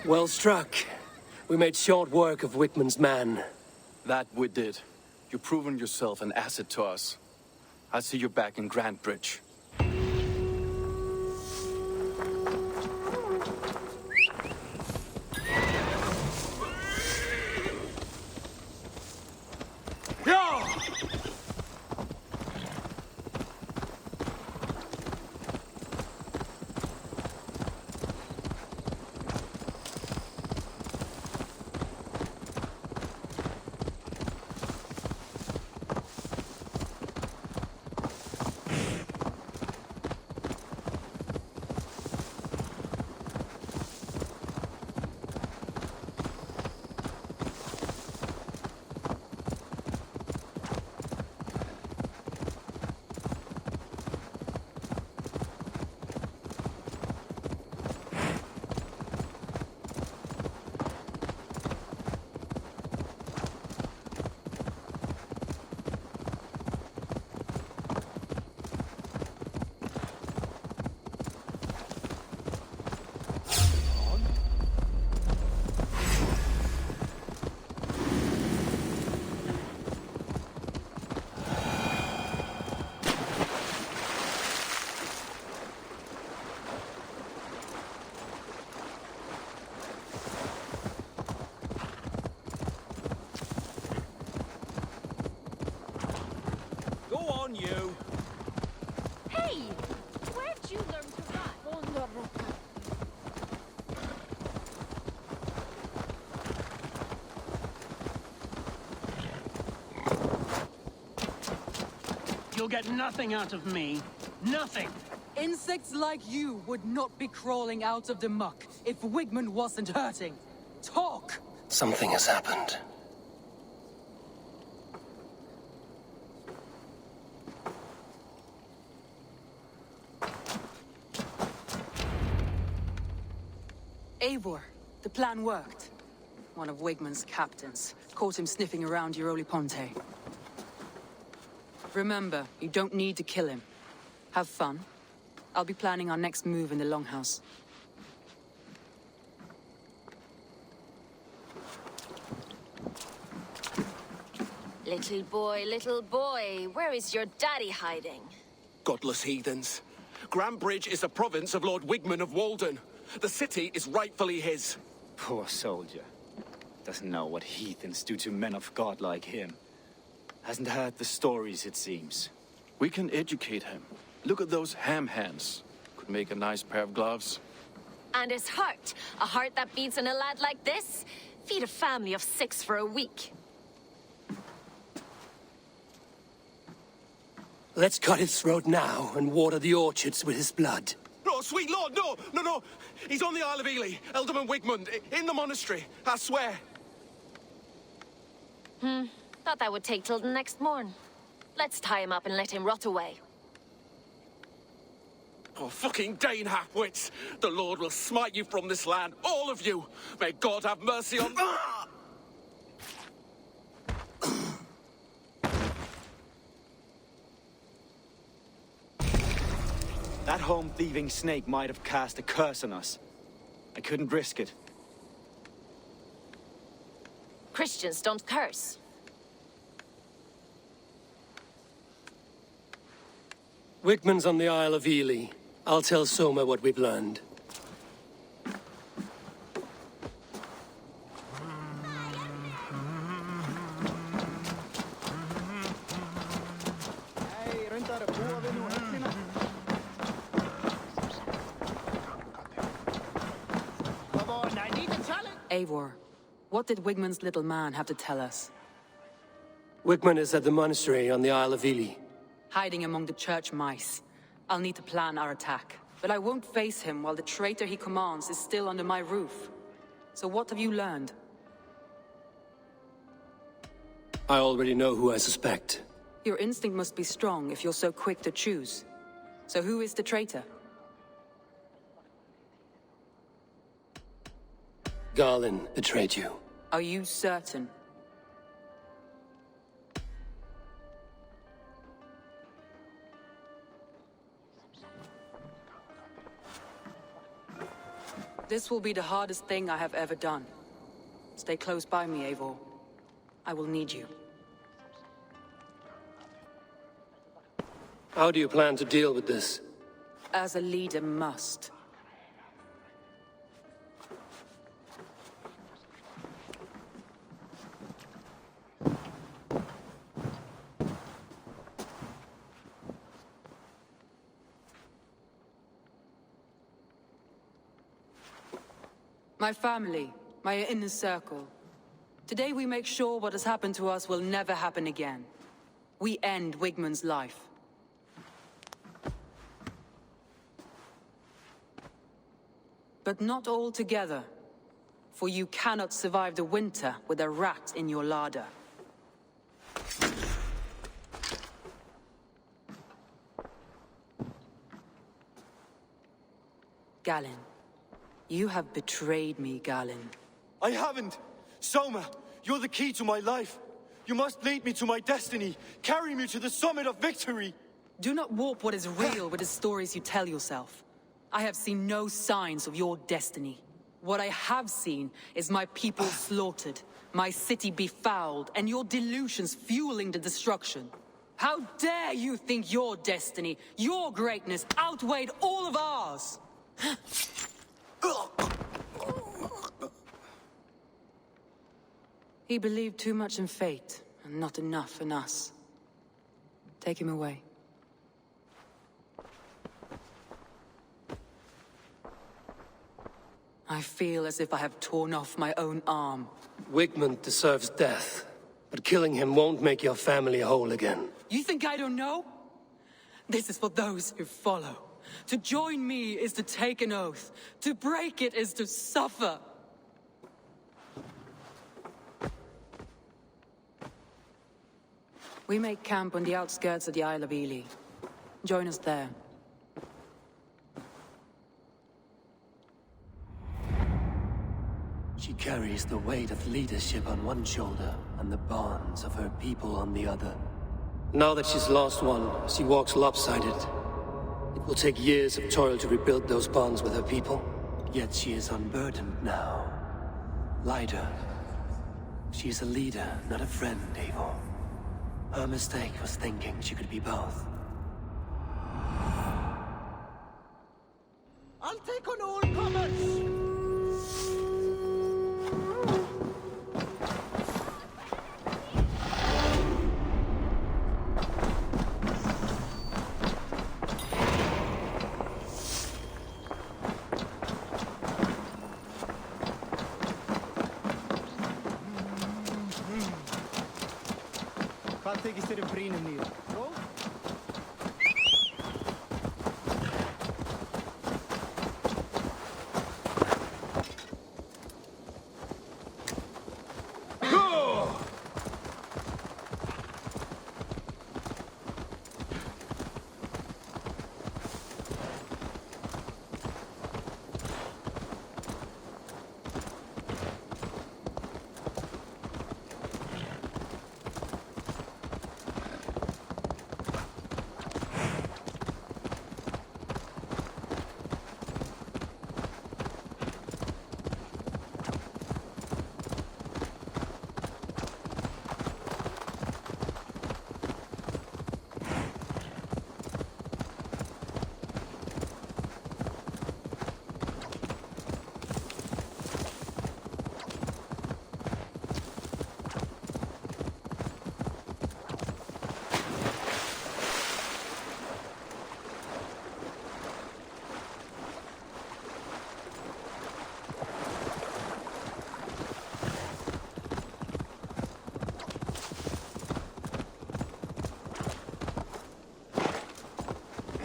Well struck. We made short work of Wigmund's man. That we did. You've proven yourself an asset to us. I'll see you back in Grantebridge. You. Hey! Where'd you learn to run? You'll get nothing out of me. Nothing. Insects like you would not be crawling out of the muck if Wigmund wasn't hurting. Talk! Something has happened. Eivor, the plan worked. One of Wigmund's captains caught him sniffing around Euroli Ponte. Remember, you don't need to kill him. Have fun. I'll be planning our next move in the Longhouse. Little boy, where is your daddy hiding? Godless heathens. Grantebridge is a province of Lord Wigmund of Walden. The city is rightfully his. Poor soldier. Doesn't know what heathens do to men of God like him. Hasn't heard the stories, it seems. We can educate him. Look at those ham hands. Could make a nice pair of gloves. And his heart. A heart that beats in a lad like this? Feed a family of 6 for a week. Let's cut his throat now and water the orchards with his blood. No, sweet lord, no. He's on the Isle of Ely, Ealdorman Wigmund, in the monastery, I swear. Thought that would take till the next morn. Let's tie him up and let him rot away. Oh, fucking Dane half-wits! The Lord will smite you from this land, all of you! May God have mercy on... That home-thieving snake might have cast a curse on us. I couldn't risk it. Christians don't curse. Wigmund's on the Isle of Ely. I'll tell Soma what we've learned. Eivor, what did Wigmund's little man have to tell us? Wigmund is at the monastery on the Isle of Ely. Hiding among the church mice. I'll need to plan our attack. But I won't face him while the traitor he commands is still under my roof. So what have you learned? I already know who I suspect. Your instinct must be strong if you're so quick to choose. So who is the traitor? Garlin betrayed you. Are you certain? This will be the hardest thing I have ever done. Stay close by me, Eivor. I will need you. How do you plan to deal with this? As a leader must. My family, my inner circle. Today we make sure what has happened to us will never happen again. We end Wigmund's life. But not all together, for you cannot survive the winter with a rat in your larder. Galen, you have betrayed me, Galen. I haven't! Soma, you're the key to my life. You must lead me to my destiny. Carry me to the summit of victory. Do not warp what is real with the stories you tell yourself. I have seen no signs of your destiny. What I have seen is my people slaughtered, my city befouled, and your delusions fueling the destruction. How dare you think your destiny, your greatness, outweighed all of ours? He believed too much in fate, and not enough in us. Take him away. I feel as if I have torn off my own arm. Wigmund deserves death, but killing him won't make your family whole again. You think I don't know? This is for those who follow. To join me is to take an oath. To break it is to suffer. We make camp on the outskirts of the Isle of Ely. Join us there. She carries the weight of leadership on one shoulder and the bonds of her people on the other. Now that she's lost one, she walks lopsided. It will take years of toil to rebuild those bonds with her people. Yet she is unburdened now. Lighter. She is a leader, not a friend, Eivor. Her mistake was thinking she could be both. I'll take on all comers! Hvað tekist þér brínum nýður? Jó?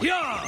Yeah!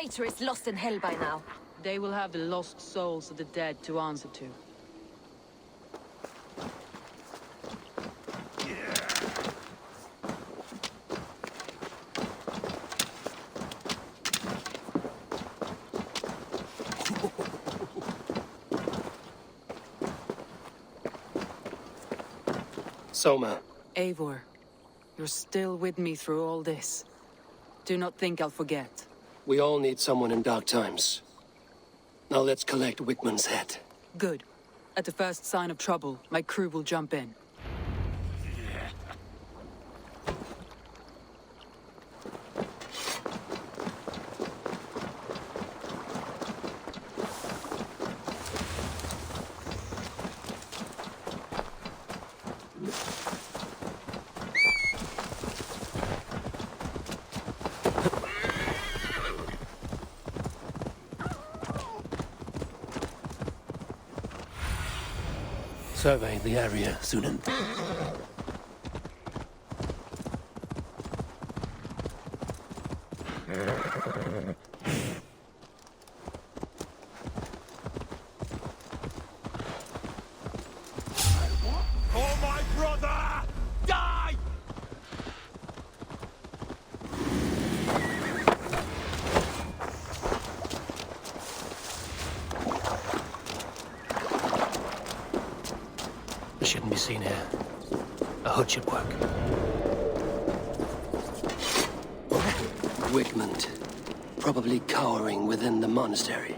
traitor is lost in hell by now. They will have the lost souls of the dead to answer to. Soma. Eivor, you're still with me through all this. Do not think I'll forget. We all need someone in dark times. Now let's collect Wigmund's head. Good. At the first sign of trouble, my crew will jump in. Survey the area, Sunan. Oh, my brother! Die! We shouldn't be seen here. A hood should work. Wigmund. Probably cowering within the monastery.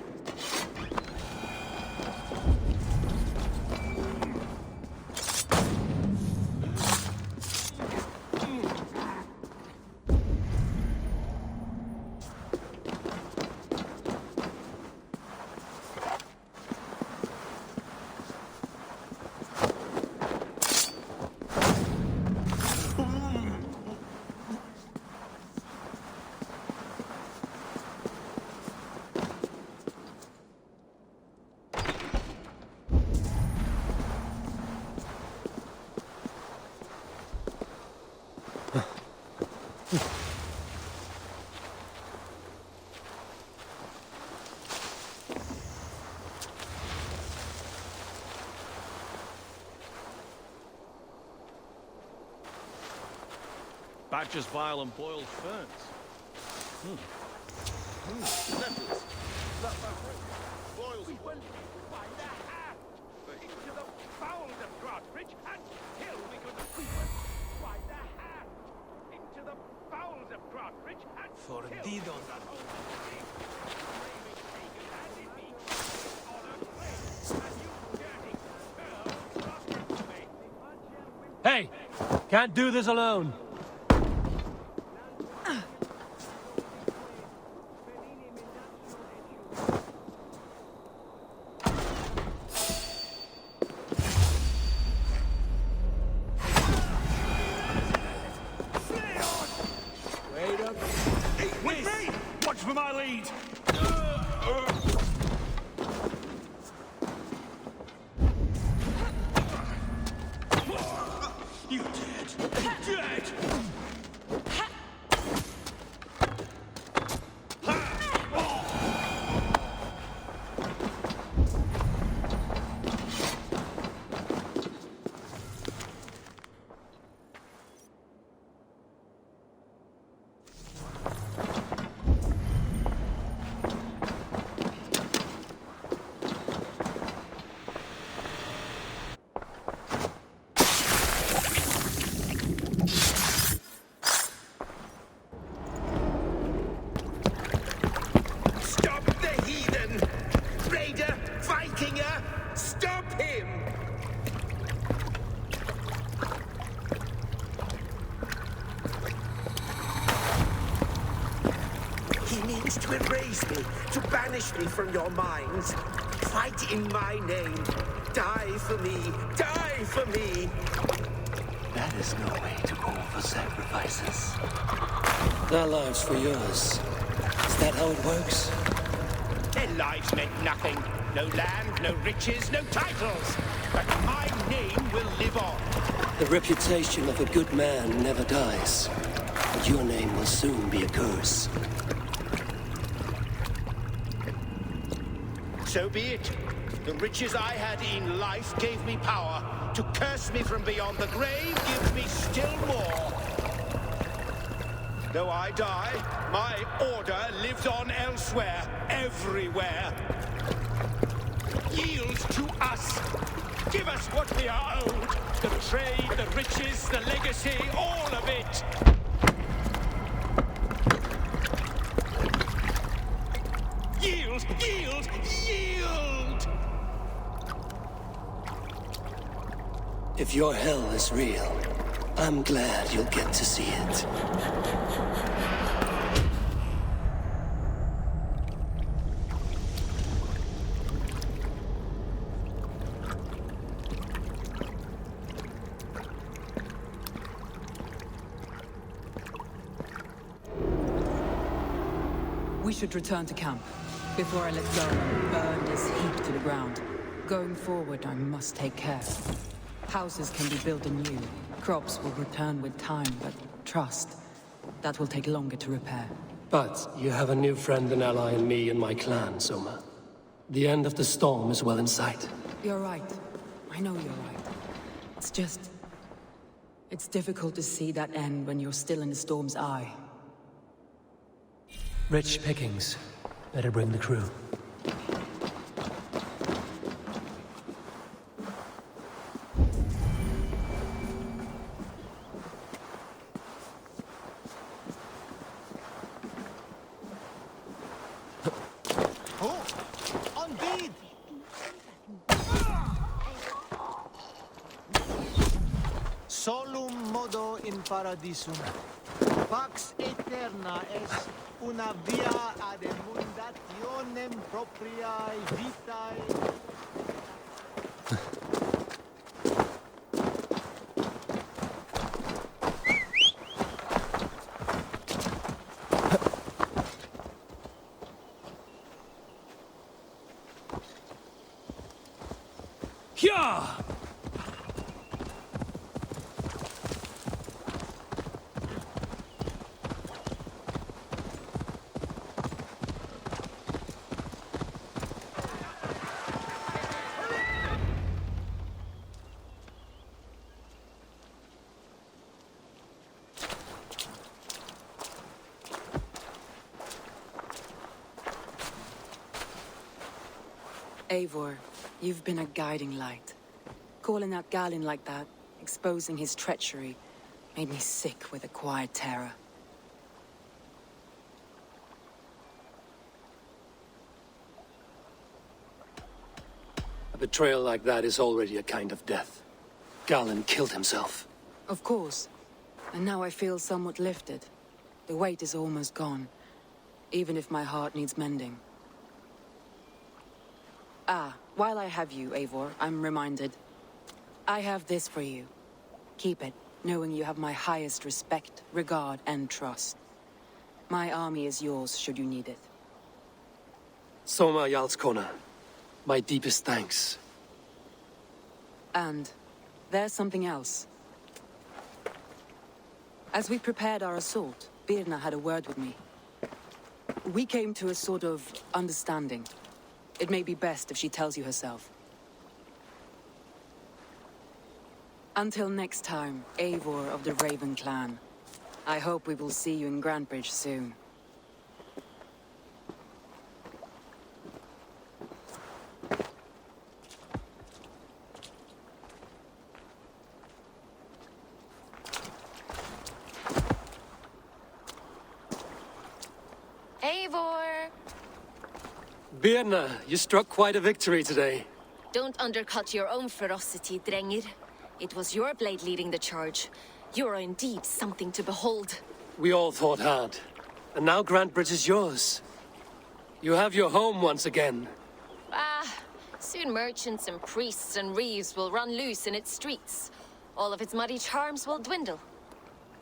Badger's vial and boiled ferns. Nettles. Boils. We will find the hat into the bowels of Grantebridge until we could find the hat into the bowels of Grantebridge Fordido. Hey! Can't do this alone. Watch for my lead! You dead! Dead! To erase me, to banish me from your minds. Fight in my name. Die for me. Die for me. That is no way to offer sacrifices. Their lives for yours. Is that how it works? Their lives meant nothing. No land, no riches, no titles. But my name will live on. The reputation of a good man never dies. But your name will soon be a curse. So be it. The riches I had in life gave me power. To curse me from beyond the grave gives me still more. Though I die, my order lives on elsewhere, everywhere. Yield to us. Give us what we are owed. The trade, the riches, the legacy, all of it. Yield, yield, yield! If your hell is real, I'm glad you'll get to see it. We should return to camp. Before I let go and burn this heap to the ground. Going forward, I must take care. Houses can be built anew. Crops will return with time, but trust, that will take longer to repair. But you have a new friend and ally in me and my clan, Soma. The end of the storm is well in sight. You're right. I know you're right. It's just... it's difficult to see that end when you're still in the storm's eye. Rich pickings. Better bring the crew. Oh, indeed! Solum modo in paradisum. Pax eterna est una via ad emundationem propriae vitae. Hyah! Eivor, you've been a guiding light. Calling out Galin like that, exposing his treachery, made me sick with a quiet terror. A betrayal like that is already a kind of death. Galin killed himself. Of course. And now I feel somewhat lifted. The weight is almost gone, even if my heart needs mending. Ah, while I have you, Eivor, I'm reminded. I have this for you. Keep it, knowing you have my highest respect, regard, and trust. My army is yours, should you need it. Soma Jarlskona, my deepest thanks. And there's something else. As we prepared our assault, Birna had a word with me. We came to a sort of understanding. It may be best if she tells you herself. Until next time, Eivor of the Raven Clan. I hope we will see you in Grantebridge soon. Eivor! Birna, you struck quite a victory today. Don't undercut your own ferocity, Drengir. It was your blade leading the charge. You are indeed something to behold. We all fought hard. And now Grantebridge is yours. You have your home once again. Soon merchants and priests and reeves will run loose in its streets. All of its muddy charms will dwindle.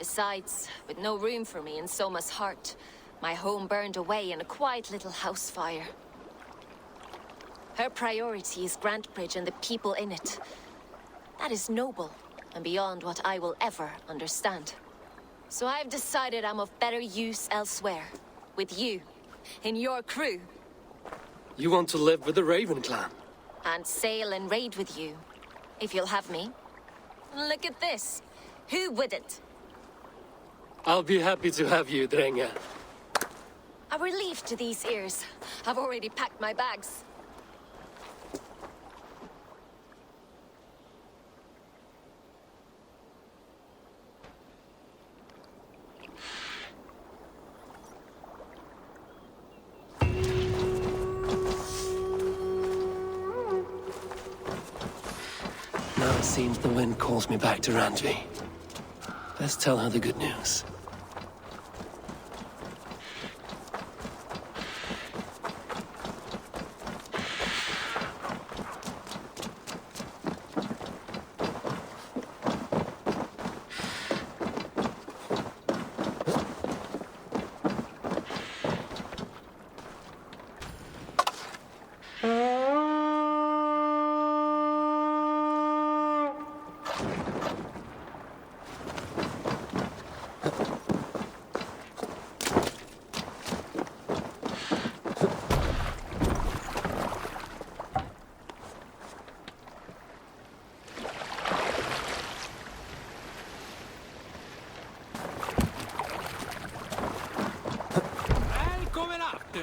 Besides, with no room for me in Soma's heart, my home burned away in a quiet little house fire. Her priority is Grantebridge and the people in it. That is noble, and beyond what I will ever understand. So I've decided I'm of better use elsewhere. With you, in your crew. You want to live with the Raven clan? And sail and raid with you, if you'll have me. Look at this. Who wouldn't? I'll be happy to have you, Drenga. A relief to these ears. I've already packed my bags. Now it seems the wind calls me back to Randvi. Let's tell her the good news.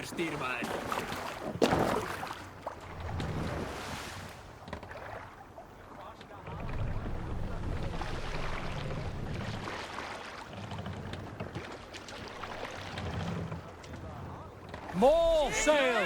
Styrmine. More sail!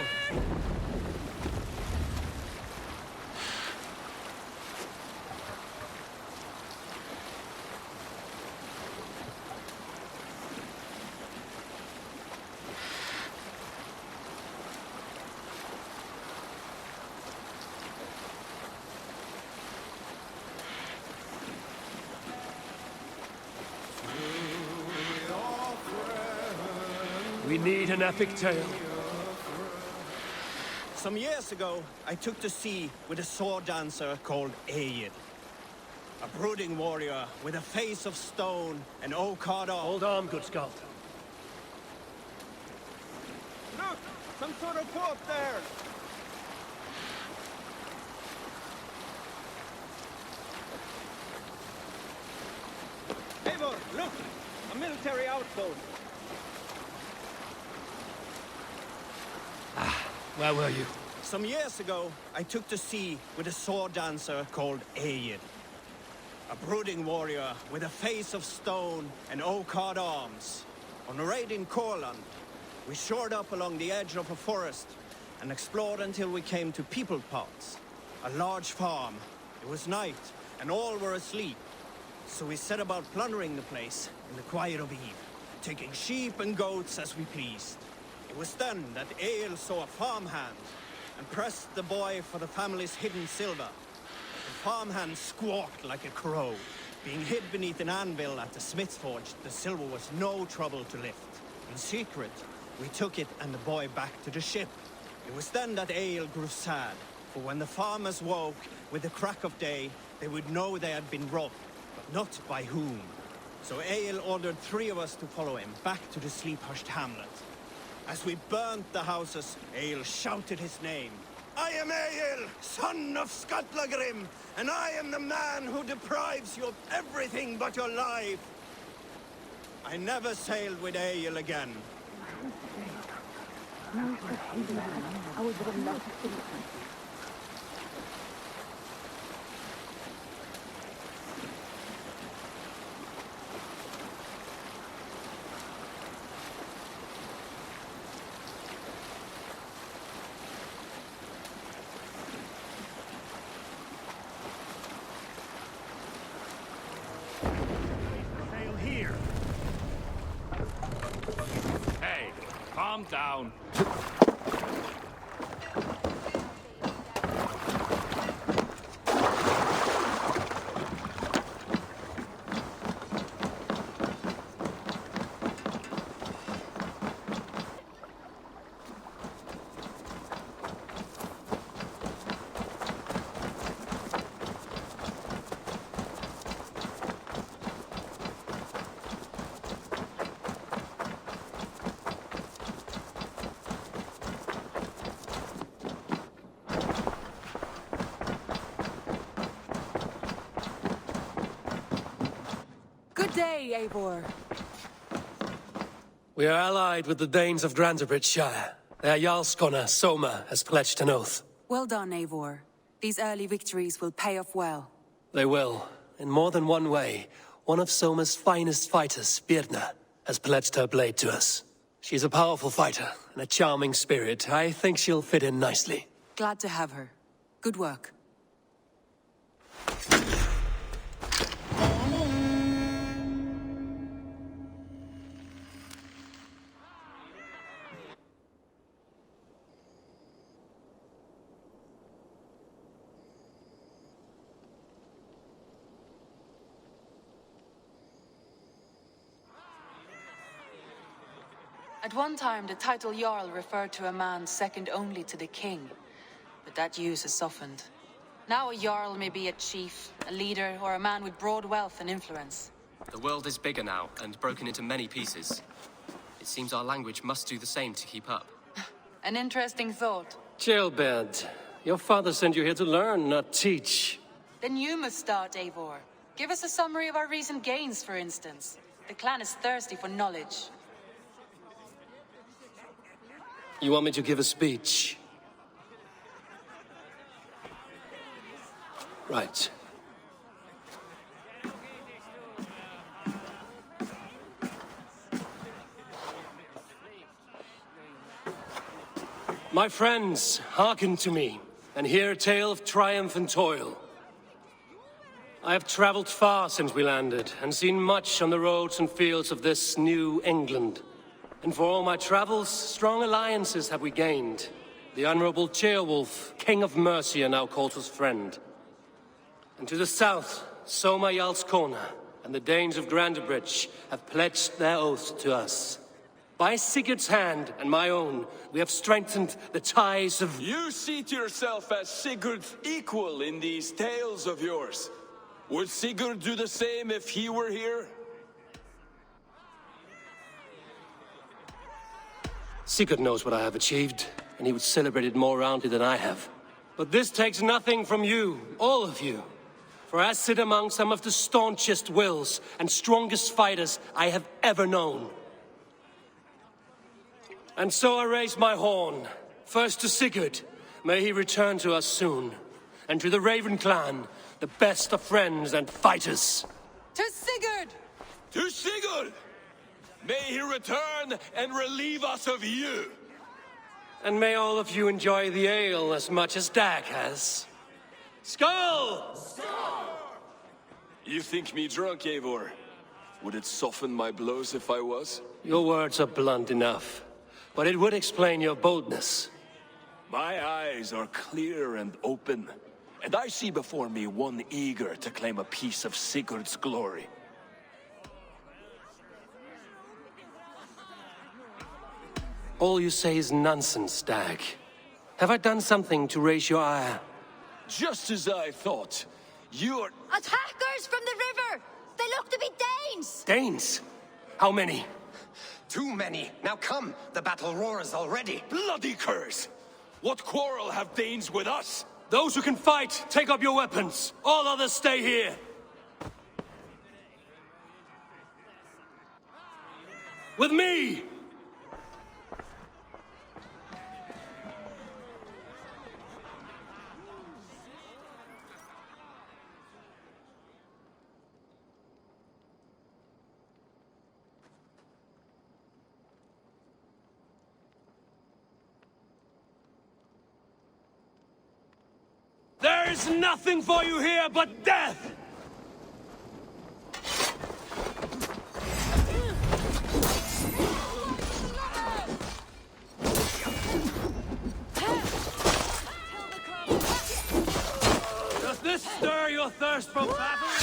We need an epic tale. Some years ago, I took to sea with a sword dancer called Aed. A brooding warrior with a face of stone and oak-hard arm. Hold on, good Scald. Look! Some sort of boat there! Eivor, look! A military outpost. Where were you? Some years ago, I took to sea with a sword dancer called Aed. A brooding warrior with a face of stone and oak-hard arms. On a raid in Courland, we shored up along the edge of a forest and explored until we came to People Pots, a large farm. It was night, and all were asleep. So we set about plundering the place in the quiet of eve, taking sheep and goats as we pleased. It was then that Egil saw a farmhand and pressed the boy for the family's hidden silver. The farmhand squawked like a crow. Being hid beneath an anvil at the smith's forge, the silver was no trouble to lift. In secret, we took it and the boy back to the ship. It was then that Egil grew sad, for when the farmers woke with the crack of day, they would know they had been robbed, but not by whom. So Egil ordered 3 of us to follow him back to the sleep-hushed hamlet. As we burnt the houses, Egil shouted his name. I am Egil, son of Skatlagrim, and I am the man who deprives you of everything but your life. I never sailed with Egil again. Calm down. Good day, Eivor. We are allied with the Danes of Grantebridgeshire. Their Jarlskona, Soma, has pledged an oath. Well done, Eivor. These early victories will pay off well. They will. In more than one way, one of Soma's finest fighters, Birna, has pledged her blade to us. She's a powerful fighter and a charming spirit. I think she'll fit in nicely. Glad to have her. Good work. At one time, the title Jarl referred to a man second only to the king. But that use has softened. Now a Jarl may be a chief, a leader, or a man with broad wealth and influence. The world is bigger now, and broken into many pieces. It seems our language must do the same to keep up. An interesting thought. Gilbert, your father sent you here to learn, not teach. Then you must start, Eivor. Give us a summary of our recent gains, for instance. The clan is thirsty for knowledge. You want me to give a speech? Right. My friends, hearken to me, and hear a tale of triumph and toil. I have traveled far since we landed, and seen much on the roads and fields of this new England. And for all my travels, strong alliances have we gained. The Honorable Ceolwulf, King of Mercia, now calls us friend. And to the south, Soma Jarlskona and the Danes of Grantebridge have pledged their oath to us. By Sigurd's hand and my own, we have strengthened the ties of... You seat yourself as Sigurd's equal in these tales of yours. Would Sigurd do the same if he were here? Sigurd knows what I have achieved, and he would celebrate it more roundly than I have. But this takes nothing from you, all of you. For I sit among some of the staunchest wills and strongest fighters I have ever known. And so I raise my horn, first to Sigurd, may he return to us soon, and to the Raven clan, the best of friends and fighters. To Sigurd! To Sigurd! May he return and relieve us of you! And may all of you enjoy the ale as much as Dag has. Skull! You think me drunk, Eivor? Would it soften my blows if I was? Your words are blunt enough, but it would explain your boldness. My eyes are clear and open, and I see before me one eager to claim a piece of Sigurd's glory. All you say is nonsense, Dag. Have I done something to raise your ire? Just as I thought. You're... Attackers from the river! They look to be Danes! Danes? How many? Too many. Now come, the battle roars already. Bloody curse! What quarrel have Danes with us? Those who can fight, take up your weapons. All others stay here. With me! There is nothing for you here but death! Does this stir your thirst for battle?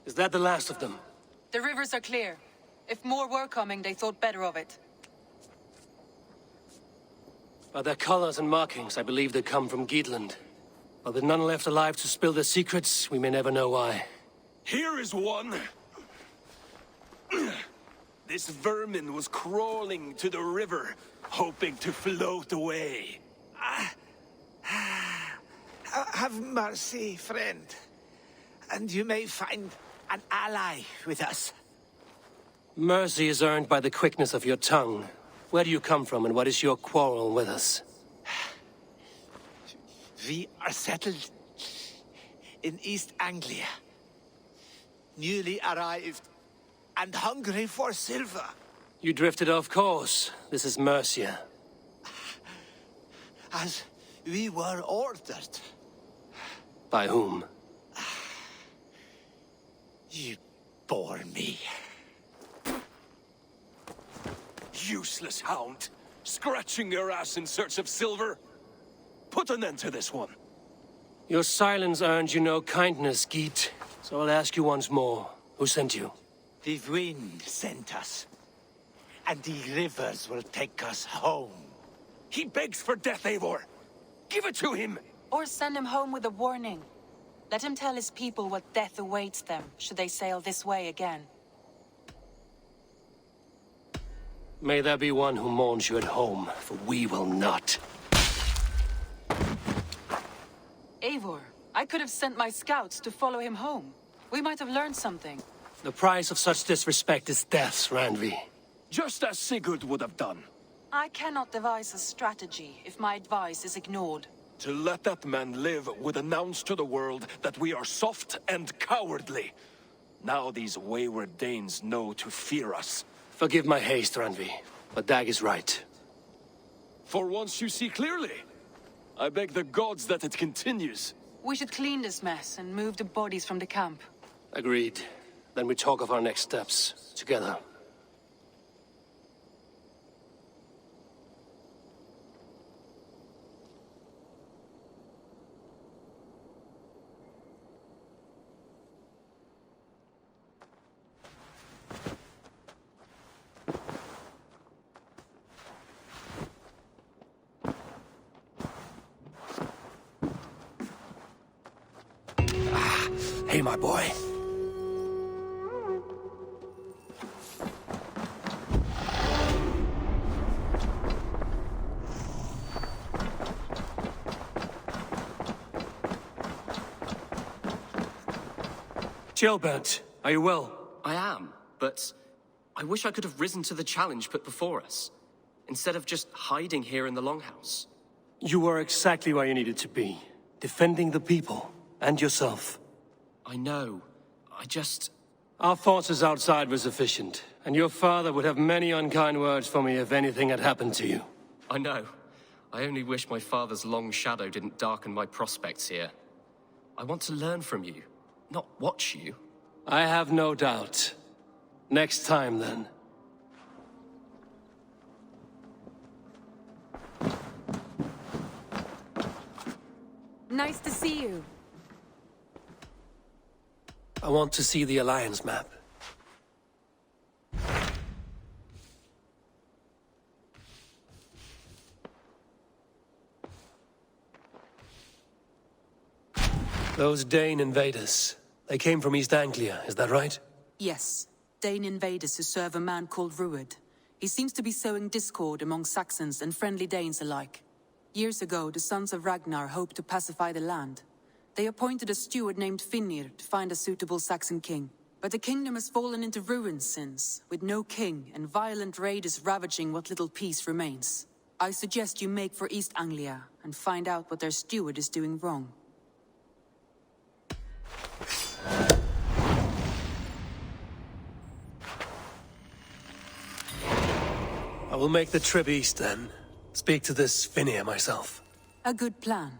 Is that the last of them? The rivers are clear. If more were coming, they thought better of it. By their colors and markings, I believe they come from Geatland. But with none left alive to spill their secrets, we may never know why. Here is one. This vermin was crawling to the river, hoping to float away. Have mercy, friend. And you may find an ally with us. Mercy is earned by the quickness of your tongue. Where do you come from, and what is your quarrel with us? We are settled in East Anglia. Newly arrived and hungry for silver. You drifted off course. This is Mercia. As we were ordered. By whom? You bore me. Useless hound. Scratching your ass in search of silver. Put an end to this one. Your silence earned you no kindness, Geet. So I'll ask you once more. Who sent you? The wind sent us. And the rivers will take us home. He begs for death, Eivor. Give it to him! Or send him home with a warning. Let him tell his people what death awaits them, should they sail this way again. May there be one who mourns you at home, for we will not. Eivor, I could have sent my scouts to follow him home. We might have learned something. The price of such disrespect is death, Randvi. Just as Sigurd would have done. I cannot devise a strategy if my advice is ignored. To let that man live would announce to the world that we are soft and cowardly. Now these wayward Danes know to fear us. Forgive my haste, Randvi, but Dag is right. For once you see clearly. I beg the gods that it continues. We should clean this mess and move the bodies from the camp. Agreed. Then we talk of our next steps, together. Hey, my boy. Gilbert, are you well? I am, but I wish I could have risen to the challenge put before us, instead of just hiding here in the Longhouse. You were exactly where you needed to be, defending the people and yourself. I know. I just... Our forces outside were sufficient, and your father would have many unkind words for me if anything had happened to you. I know. I only wish my father's long shadow didn't darken my prospects here. I want to learn from you, not watch you. I have no doubt. Next time, then. Nice to see you. I want to see the Alliance map. Those Dane invaders, they came from East Anglia, is that right? Yes. Dane invaders who serve a man called Rued. He seems to be sowing discord among Saxons and friendly Danes alike. Years ago, the sons of Ragnar hoped to pacify the land. They appointed a steward named Finnir to find a suitable Saxon king. But the kingdom has fallen into ruins since, with no king and violent raiders ravaging what little peace remains. I suggest you make for East Anglia and find out what their steward is doing wrong. I will make the trip east then. Speak to this Finnir myself. A good plan.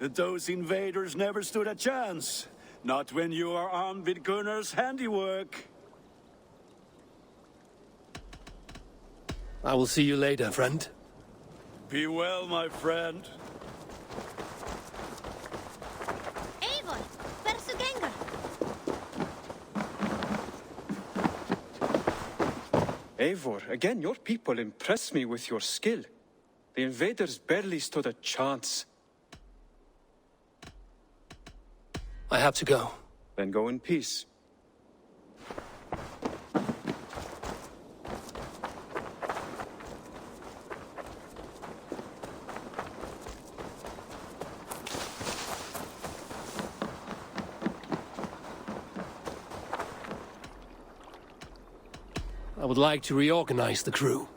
Those invaders never stood a chance. Not when you are armed with Gunnar's handiwork. I will see you later, friend. Be well, my friend. Eivor, hversu gengur? Eivor, again, your people impress me with your skill. The invaders barely stood a chance. I have to go. Then go in peace. I would like to reorganize the crew.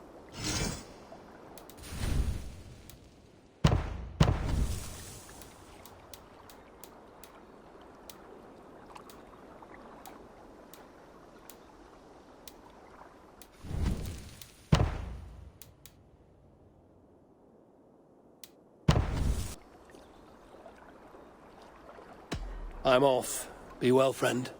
I'm off. Be well, friend.